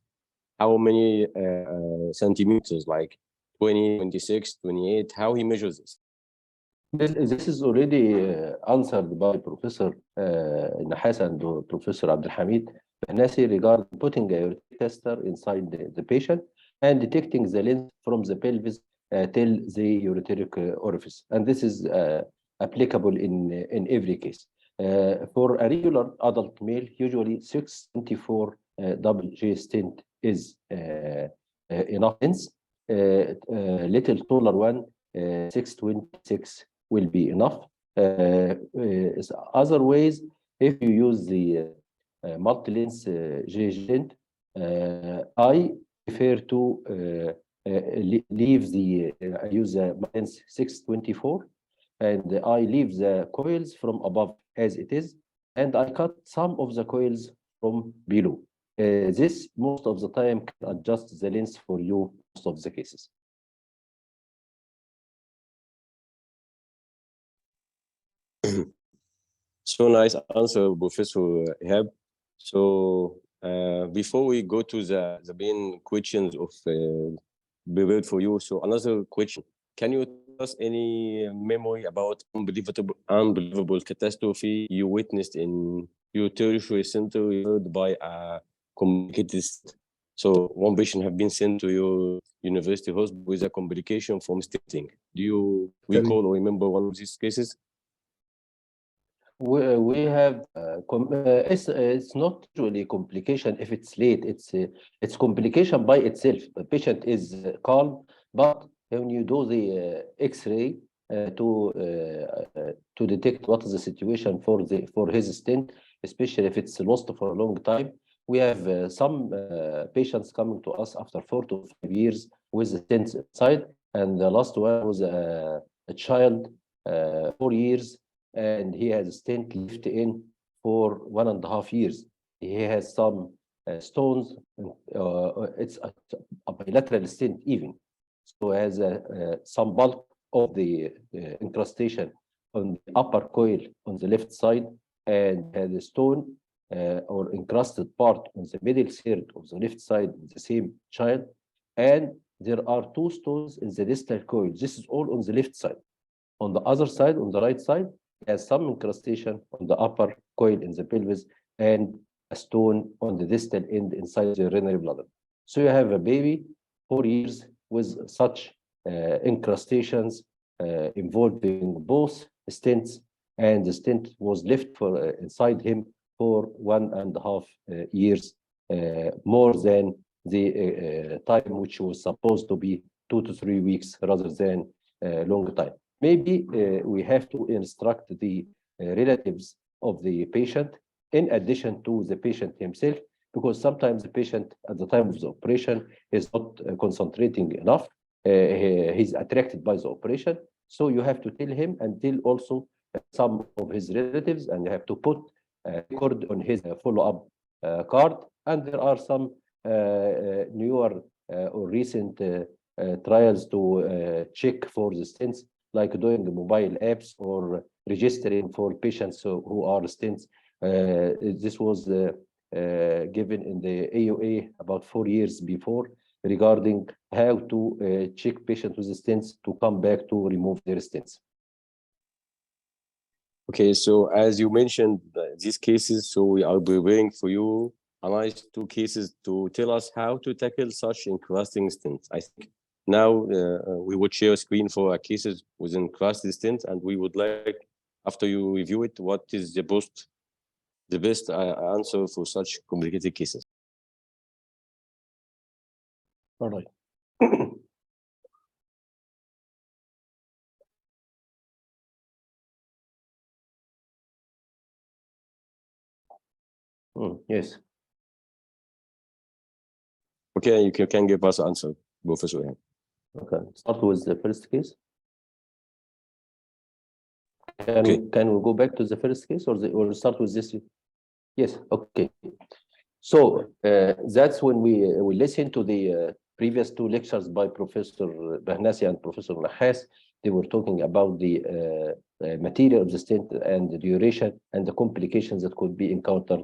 How many centimeters, like 20, 26, 28? How he measures this? This is already answered by Professor Nahas and Professor Abdul Hamid Nasi regarding putting a tester inside the patient and detecting the length from the pelvis till the ureteric orifice. And this is applicable in every case. For a regular adult male, usually 624 double J stent is enough length. Little taller one, 626 will be enough. Other ways, if you use the multi-lens J stent, I prefer to leave the use the lens 624, and I leave the coils from above as it is, and I cut some of the coils from below. This most of the time can adjust the lens for you most of the cases. So nice answer, Professor Ihab. So before we go to the main questions of prepared for you, so another question: can you tell us any memory about unbelievable catastrophe you witnessed in your tertiary center by a complicated? So one patient have been sent to your university hospital with a complication from stenting. Do you recall or remember one of these cases? We have it's not really complication if it's late. It's complication by itself. The patient is calm, but when you do the X-ray to detect what is the situation for his stent, especially if it's lost for a long time, we have some patients coming to us after 4 to 5 years with the stent inside, and the last one was a child 4 years. And he has a stent left in for 1.5 years. He has some stones. It's a bilateral stent even. So has some bulk of the incrustation on the upper coil on the left side, and has a stone or encrusted part on the middle third of the left side of the same child. And there are 2 stones in the distal coil. This is all on the left side. On the other side, on the right side, has some incrustation on the upper coil in the pelvis and a stone on the distal end inside the urinary bladder. So you have a baby 4 years with such incrustations involving both stents, and the stent was left for inside him for 1.5 years, more than the time which was supposed to be 2 to 3 weeks rather than a long time. Maybe we have to instruct the relatives of the patient in addition to the patient himself, because sometimes the patient at the time of the operation is not concentrating enough. He's attracted by the operation. So you have to tell him and tell also some of his relatives, and you have to put a record on his follow-up card. And there are some newer or recent trials to check for the stents, like doing the mobile apps or registering for patients who are stents. This was given in the EUA about 4 years before, regarding how to check patients with stents to come back to remove their stents. Okay, so as you mentioned these cases, so we are preparing for you analyze 2 cases to tell us how to tackle such encrusting stents. I think now we would share a screen for our cases with encrusted stents, and we would like, after you review it, what is the best answer for such complicated cases. All right. Yes. Okay, you can give us an answer, Professor. Okay, start with the first case. Can we go back to the first case, or start with this? Yes, okay. So that's when we listened to the previous 2 lectures by Professor Bahnasi and Professor Nahas. They were talking about the material of the stent and the duration and the complications that could be encountered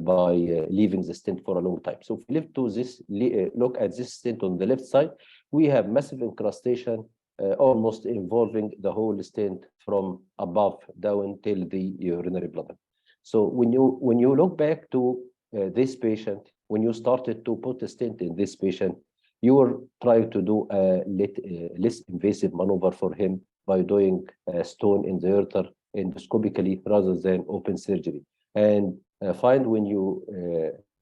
by leaving the stent for a long time. So if we look at this stent on the left side, we have massive incrustation almost involving the whole stent from above down till the urinary bladder. So when you look back to this patient, when you started to put a stent in this patient, you were trying to do a less invasive maneuver for him by doing a stone in the ureter endoscopically rather than open surgery. And find when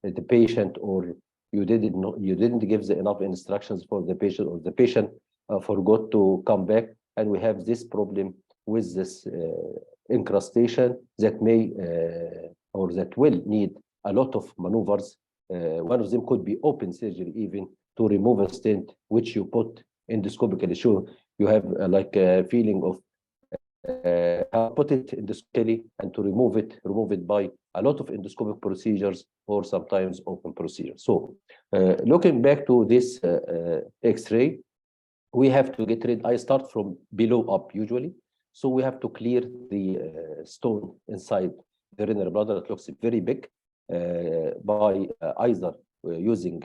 the patient, or you didn't give enough instructions for the patient, or the patient forgot to come back, and we have this problem with this incrustation that may or that will need a lot of maneuvers. One of them could be open surgery even to remove a stent which you put endoscopically. So you have like a feeling of put it endoscopically, and to remove it by a lot of endoscopic procedures or sometimes open procedures. So looking back to this X-ray, we have to get rid. I start from below up usually. So we have to clear the stone inside the urinary bladder. It looks very big by either using,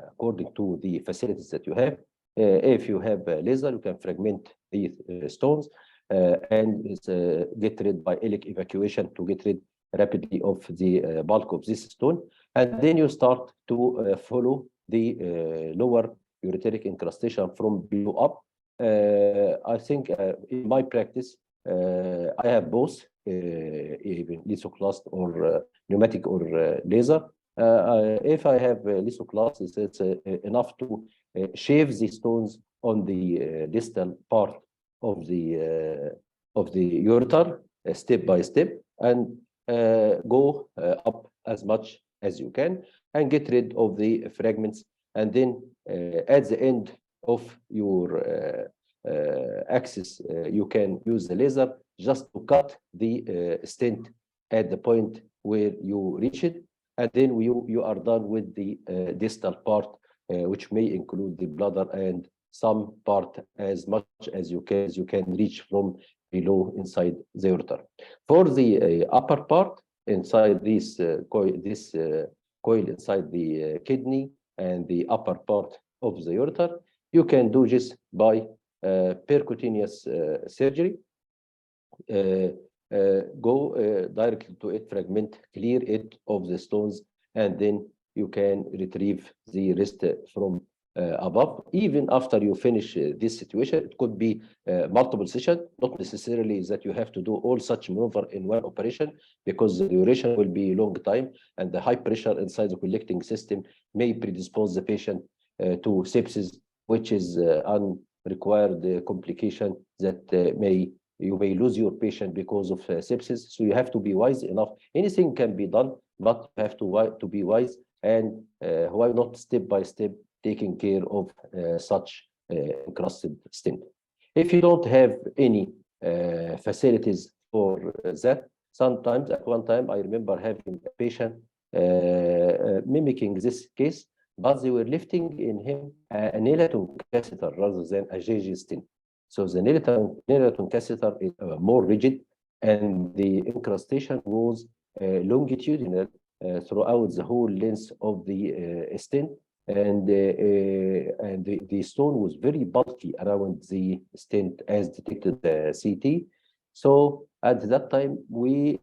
according to the facilities that you have. If you have a laser, you can fragment these stones and get rid by iliac evacuation to get rid rapidly of the bulk of this stone, and then you start to follow the lower ureteric incrustation from below up. I think in my practice, I have both, even lithoclast or pneumatic or laser. If I have lithoclast, it's enough to shave the stones on the distal part of the ureter step by step, and go up as much as you can and get rid of the fragments. And then at the end of your axis, you can use the laser just to cut the stent at the point where you reach it. And then you are done with the distal part, which may include the bladder and some part as much as you can reach from below inside the ureter. For the upper part inside this coil inside the kidney and the upper part of the ureter, you can do this by percutaneous surgery. Go directly to it, fragment, clear it of the stones, and then you can retrieve the rest from above. Even after you finish this situation, it could be multiple sessions, not necessarily that you have to do all such maneuver in one operation, because the duration will be a long time, and the high pressure inside the collecting system may predispose the patient to sepsis, which is unrequired complication that you may lose your patient because of sepsis. So you have to be wise enough. Anything can be done, but you have to be wise, and why not step by step taking care of such encrusted stent. If you don't have any facilities for that, sometimes at one time I remember having a patient mimicking this case, but they were lifting in him a Nelaton catheter rather than a JJ stent. So the Nelaton catheter is more rigid, and the incrustation was longitudinal throughout the whole length of the stent, and the stone was very bulky around the stent as detected CT. So at that time, we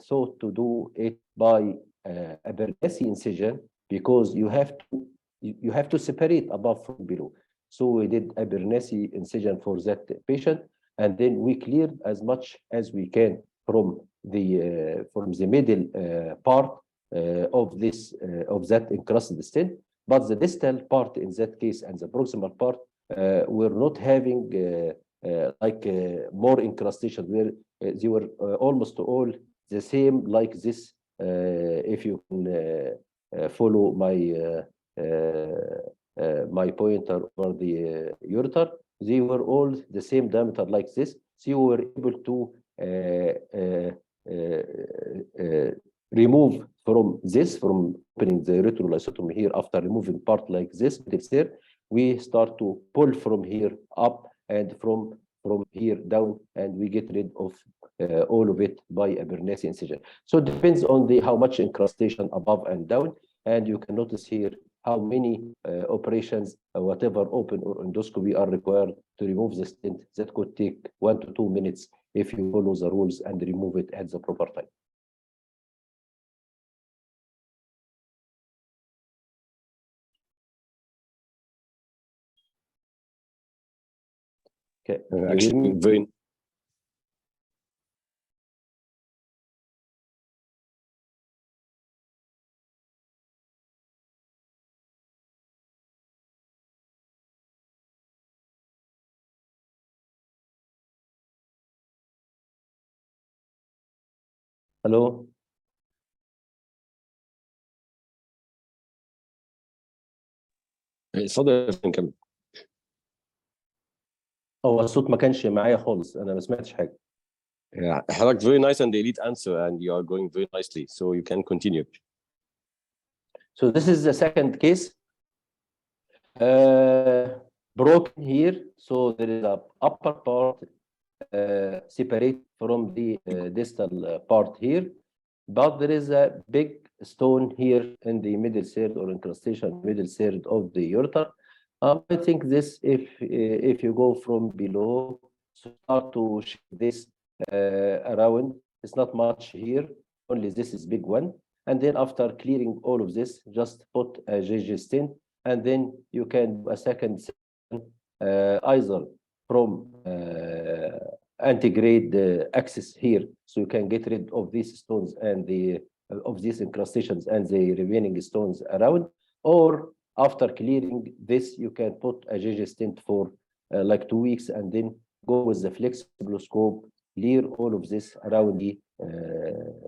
thought to do it by a Bernese incision, because you have to separate above from below. So we did a Bernese incision for that patient, and then we cleared as much as we can from the middle part of that encrusted stent. But the distal part in that case and the proximal part were not having more incrustation, where they were almost all the same like this. If you can follow my pointer over the ureter, they were all the same diameter like this. So you were able to remove from opening the ureterolarysotomy here, after removing part like this, we start to pull from here up and from here down, and we get rid of all of it by a Bernese incision. So it depends on how much incrustation above and down, and you can notice here how many operations, whatever open or endoscopy, are required to remove the stent. That could take 1 to 2 minutes if you follow the rules and remove it at the proper time. Okay. Actually, very. Hello. اتفضل نكمل. هو الصوت ما كانش معايا خالص، انا ما سمعتش حاجه. حضرتك very nice and elite answer, and you are going very nicely, so you can continue. So this is the second case. Broken here, so there is a upper part separate from the distal part here, but there is a big stone here in the middle third or incrustation middle third of the ureter. I think this, if you go from below, start to shift this around, it's not much here, only this is big one. And then after clearing all of this, just put a GG stent, and then you can do a second either from antegrade axis here, so you can get rid of these stones and the of these incrustations and the remaining stones around, or after clearing this, you can put a GG stent for like 2 weeks, and then go with the flexible scope, clear all of this around the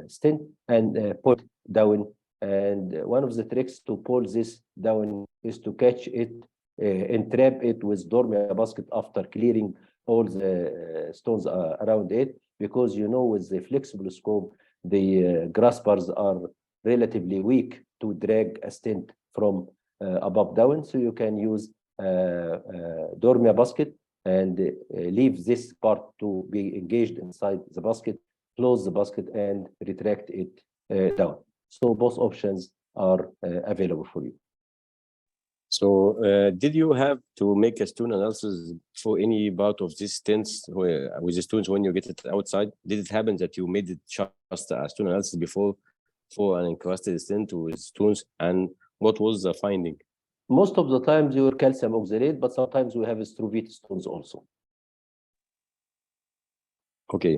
stent, and pull down. And one of the tricks to pull this down is to catch it, entrap it with dormia basket after clearing all the stones around it, because with the flexible scope, the graspers are relatively weak to drag a stent from above down. So you can use dormia basket and leave this part to be engaged inside the basket, close the basket, and retract it down. So both options are available for you. So did you have to make a stone analysis for any part of these stents with the stones when you get it outside? Did it happen that you made it just a stone analysis before for an encrusted stent with stones, and what was the finding? Most of the times you were calcium oxalate, but sometimes we have struvite stones also. Okay,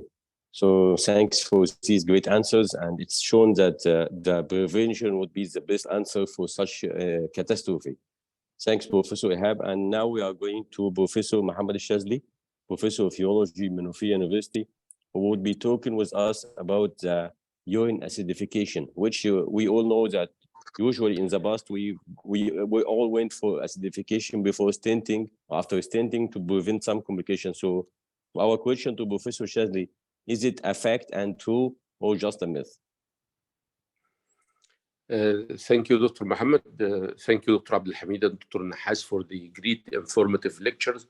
so thanks for these great answers, and it's shown that the prevention would be the best answer for such catastrophe. Thanks, Professor Ihab. And now we are going to Professor Mohammed Shazli, Professor of Urology, Menifee University, who would be talking with us about the urine acidification, which we all know that usually in the past we all went for acidification before stenting, after stenting, to prevent some complications. So our question to Professor Shazli, is it a fact and true or just a myth? Thank you, Dr. Mohammed. Thank you, Dr. Abdelhamid and Dr. Nahas for the great informative lectures,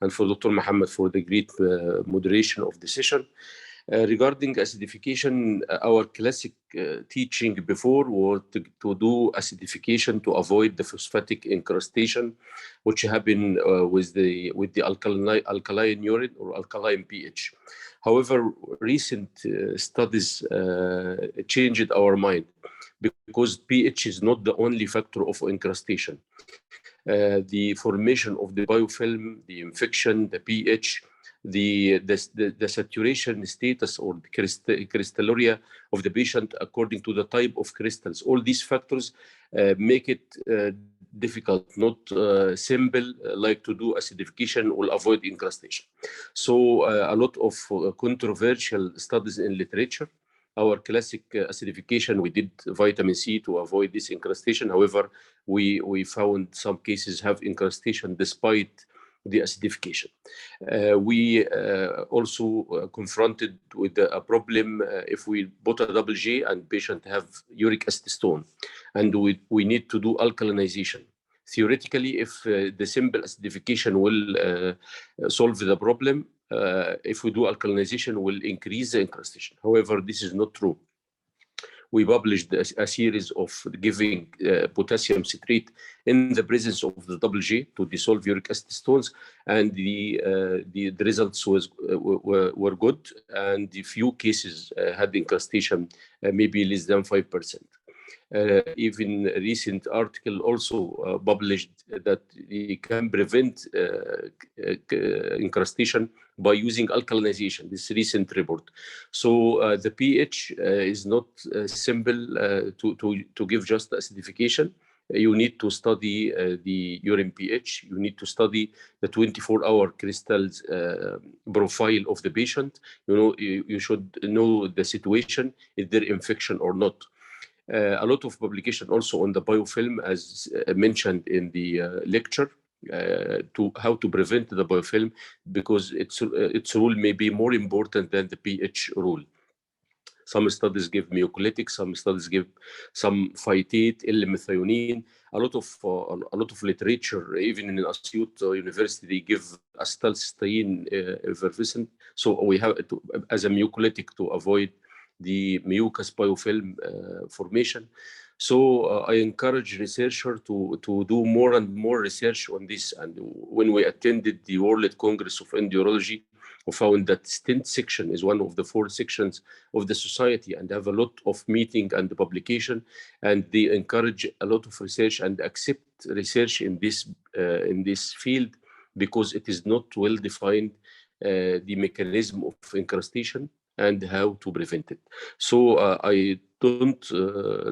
and for Dr. Mohammed for the great moderation of the session. Regarding acidification, our classic teaching before was to do acidification to avoid the phosphatic incrustation, which happen with the alkaline urine or alkaline pH. However, recent studies changed our mind, because pH is not the only factor of incrustation. The formation of the biofilm, the infection, the pH, the saturation status or the crystalluria of the patient according to the type of crystals. All these factors make it difficult, not simple, like to do acidification or avoid incrustation. So a lot of controversial studies in literature. Our classic acidification, we did vitamin C to avoid this incrustation. However, we found some cases have incrustation despite the acidification. We also confronted with a problem if we put a double J and patient have uric acid stone, and we need to do alkalinization. Theoretically, if the simple acidification will solve the problem, if we do alkalinization, will increase the incrustation. However, this is not true. We published a series of giving potassium citrate in the presence of the double J to dissolve uric acid stones, and the results were good, and the few cases had incrustation maybe less than 5%. Even a recent article also published that you can prevent incrustation by using alkalinization, this recent report. So the pH is not simple to give just acidification. You need to study the urine pH. You need to study the 24-hour crystals profile of the patient. You should know the situation, is there infection or not. A lot of publication also on the biofilm, as mentioned in the lecture, to how to prevent the biofilm, because its rule may be more important than the pH rule. Some studies give mucolytic, some studies give some phytate, L-methionine. A lot of literature, even in Asyut University, they give acetylcysteine effervescent. So we have to, as a mucolytic, to avoid the mucus biofilm formation. So I encourage researchers to do more and more research on this. And when we attended the World Congress of Endourology, who found that Stent section is one of the 4 sections of the society and have a lot of meeting and publication, and they encourage a lot of research and accept research in this field because it is not well defined, the mechanism of incrustation and how to prevent it. So I don't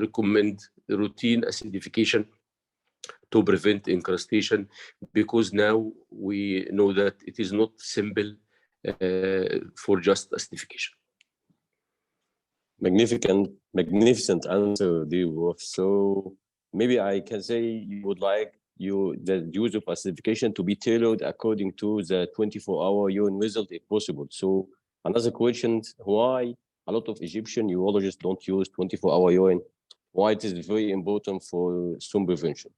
recommend routine acidification to prevent incrustation, because now we know that it is not simple for just acidification. Magnificent answer, Devo. So maybe I can say you would like the use of acidification to be tailored according to the 24-hour urine result if possible. So another question, why a lot of Egyptian urologists don't use 24-hour urine? Why it is very important for stone prevention?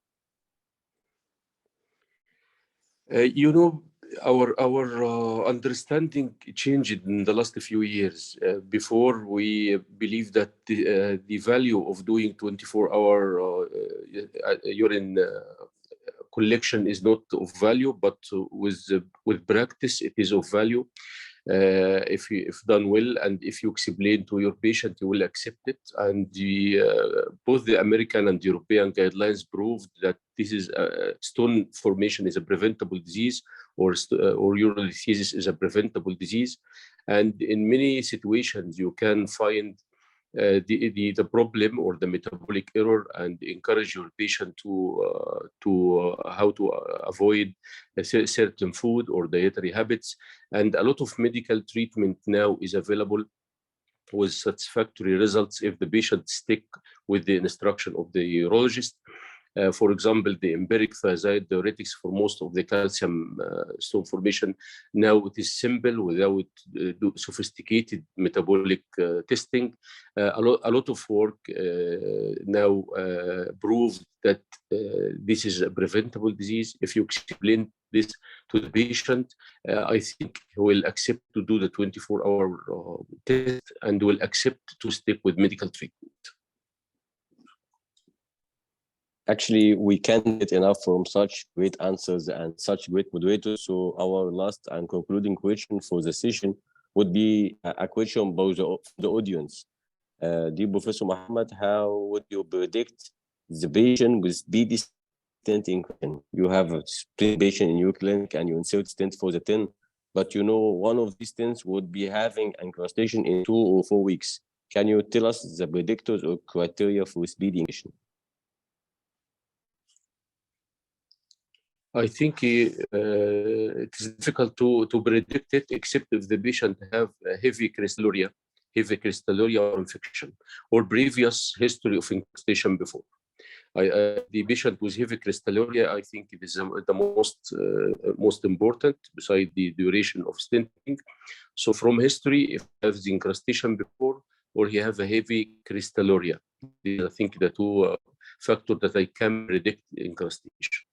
You know, our understanding changed in the last few years. Before, we believe that the value of doing 24-hour urine collection is not of value, but with practice, it is of value. If done well, and if you explain to your patient, you will accept it. And both the American and European guidelines proved that this is stone formation is a preventable disease, or urolithiasis is a preventable disease. And in many situations, you can find the problem or the metabolic error, and encourage your patient to how to avoid a certain food or dietary habits. And a lot of medical treatment now is available with satisfactory results if the patient stick with the instruction of the urologist. For example, the empiric thiazide diuretics for most of the calcium stone formation, now it is simple without sophisticated metabolic testing. A lot of work now proves that this is a preventable disease. If you explain this to the patient, I think he will accept to do the 24-hour test and will accept to stick with medical treatment. Actually, we can't get enough from such great answers and such great moderators. So our last and concluding question for the session would be a question about the audience. Dear Professor Mohammed, how would you predict the patient with speedy stent inclusion? You have a patient in your clinic and you insert stent for the 10, but you know one of these stents would be having incrustation in 2 or 4 weeks. Can you tell us the predictors or criteria for speedy inclusion? I think it is difficult to predict it, except if the patient have a heavy crystalluria or infection, or previous history of incrustation before. The patient with heavy crystalluria, I think it is the most important, beside the duration of stenting. So from history, if he has the incrustation before, or he have a heavy crystalluria, I think the 2 factors that I can predict incrustation.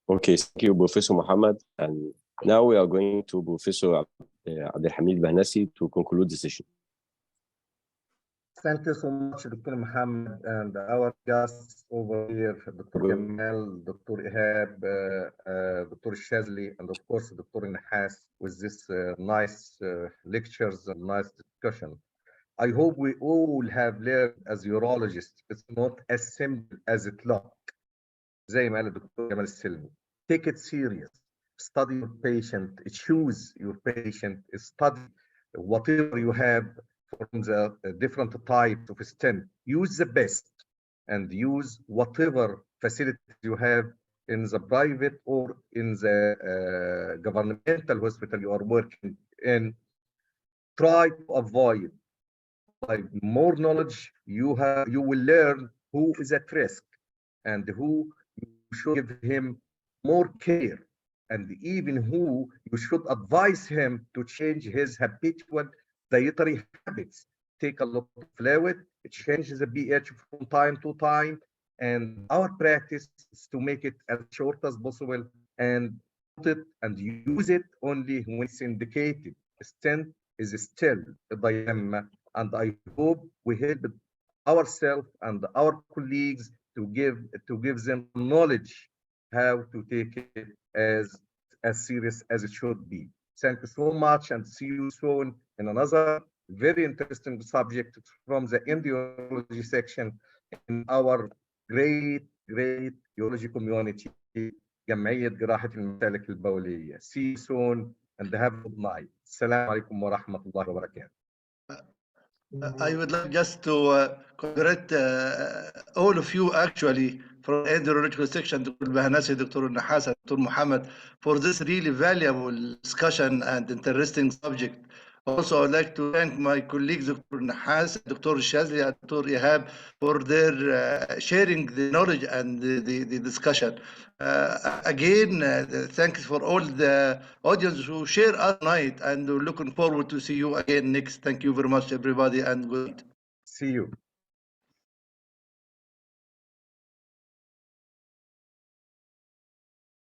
Okay, thank you, Professor Mohammed. And now we are going to Professor Abdelhamid Bahnasi to conclude the session. Thank you so much, Dr. Mohammed, and our guests over here, Dr. Gamal, Dr. Ihab, Dr. Shazli, and of course, Dr. Nahas, with this nice lectures and nice discussion. I hope we all have learned as urologists, it's not as simple as it looks. زي ما قال الدكتور جمال السلمي. Take it serious. Study your patient. Choose your patient. Study whatever you have from the different types of stent. Use the best and use whatever facilities you have in the private or in the governmental hospital you are working in. Try to avoid. By more knowledge you will learn who is at risk and who you should give him more care, and even who you should advise him to change his habitual dietary habits. Take a lot of fluid, change the pH from time to time, and our practice is to make it as short as possible and put it and use it only when it's indicated. Stent is still a dilemma, and I hope we help ourselves and our colleagues to give them knowledge how to take it as as serious as it should be. Thank you so much and see you soon in another very interesting subject from the endourology section in our great urology community, جمعية جراحة المسالك البولية. See you soon and have a good night. السلام عليكم ورحمة الله وبركاته. I would like just to congratulate all of you actually from the endourological section, Dr. Bahanasi, Dr. Nahas, and Dr. Muhammad, for this really valuable discussion and interesting subject. Also, I'd like to thank my colleagues, Dr. Nahas, Dr. Shazli, and Dr. Ihab, for their sharing the knowledge and the discussion. Again, thanks for all the audience who share us tonight, and we're looking forward to see you again next. Thank you very much, everybody, and good night. See you.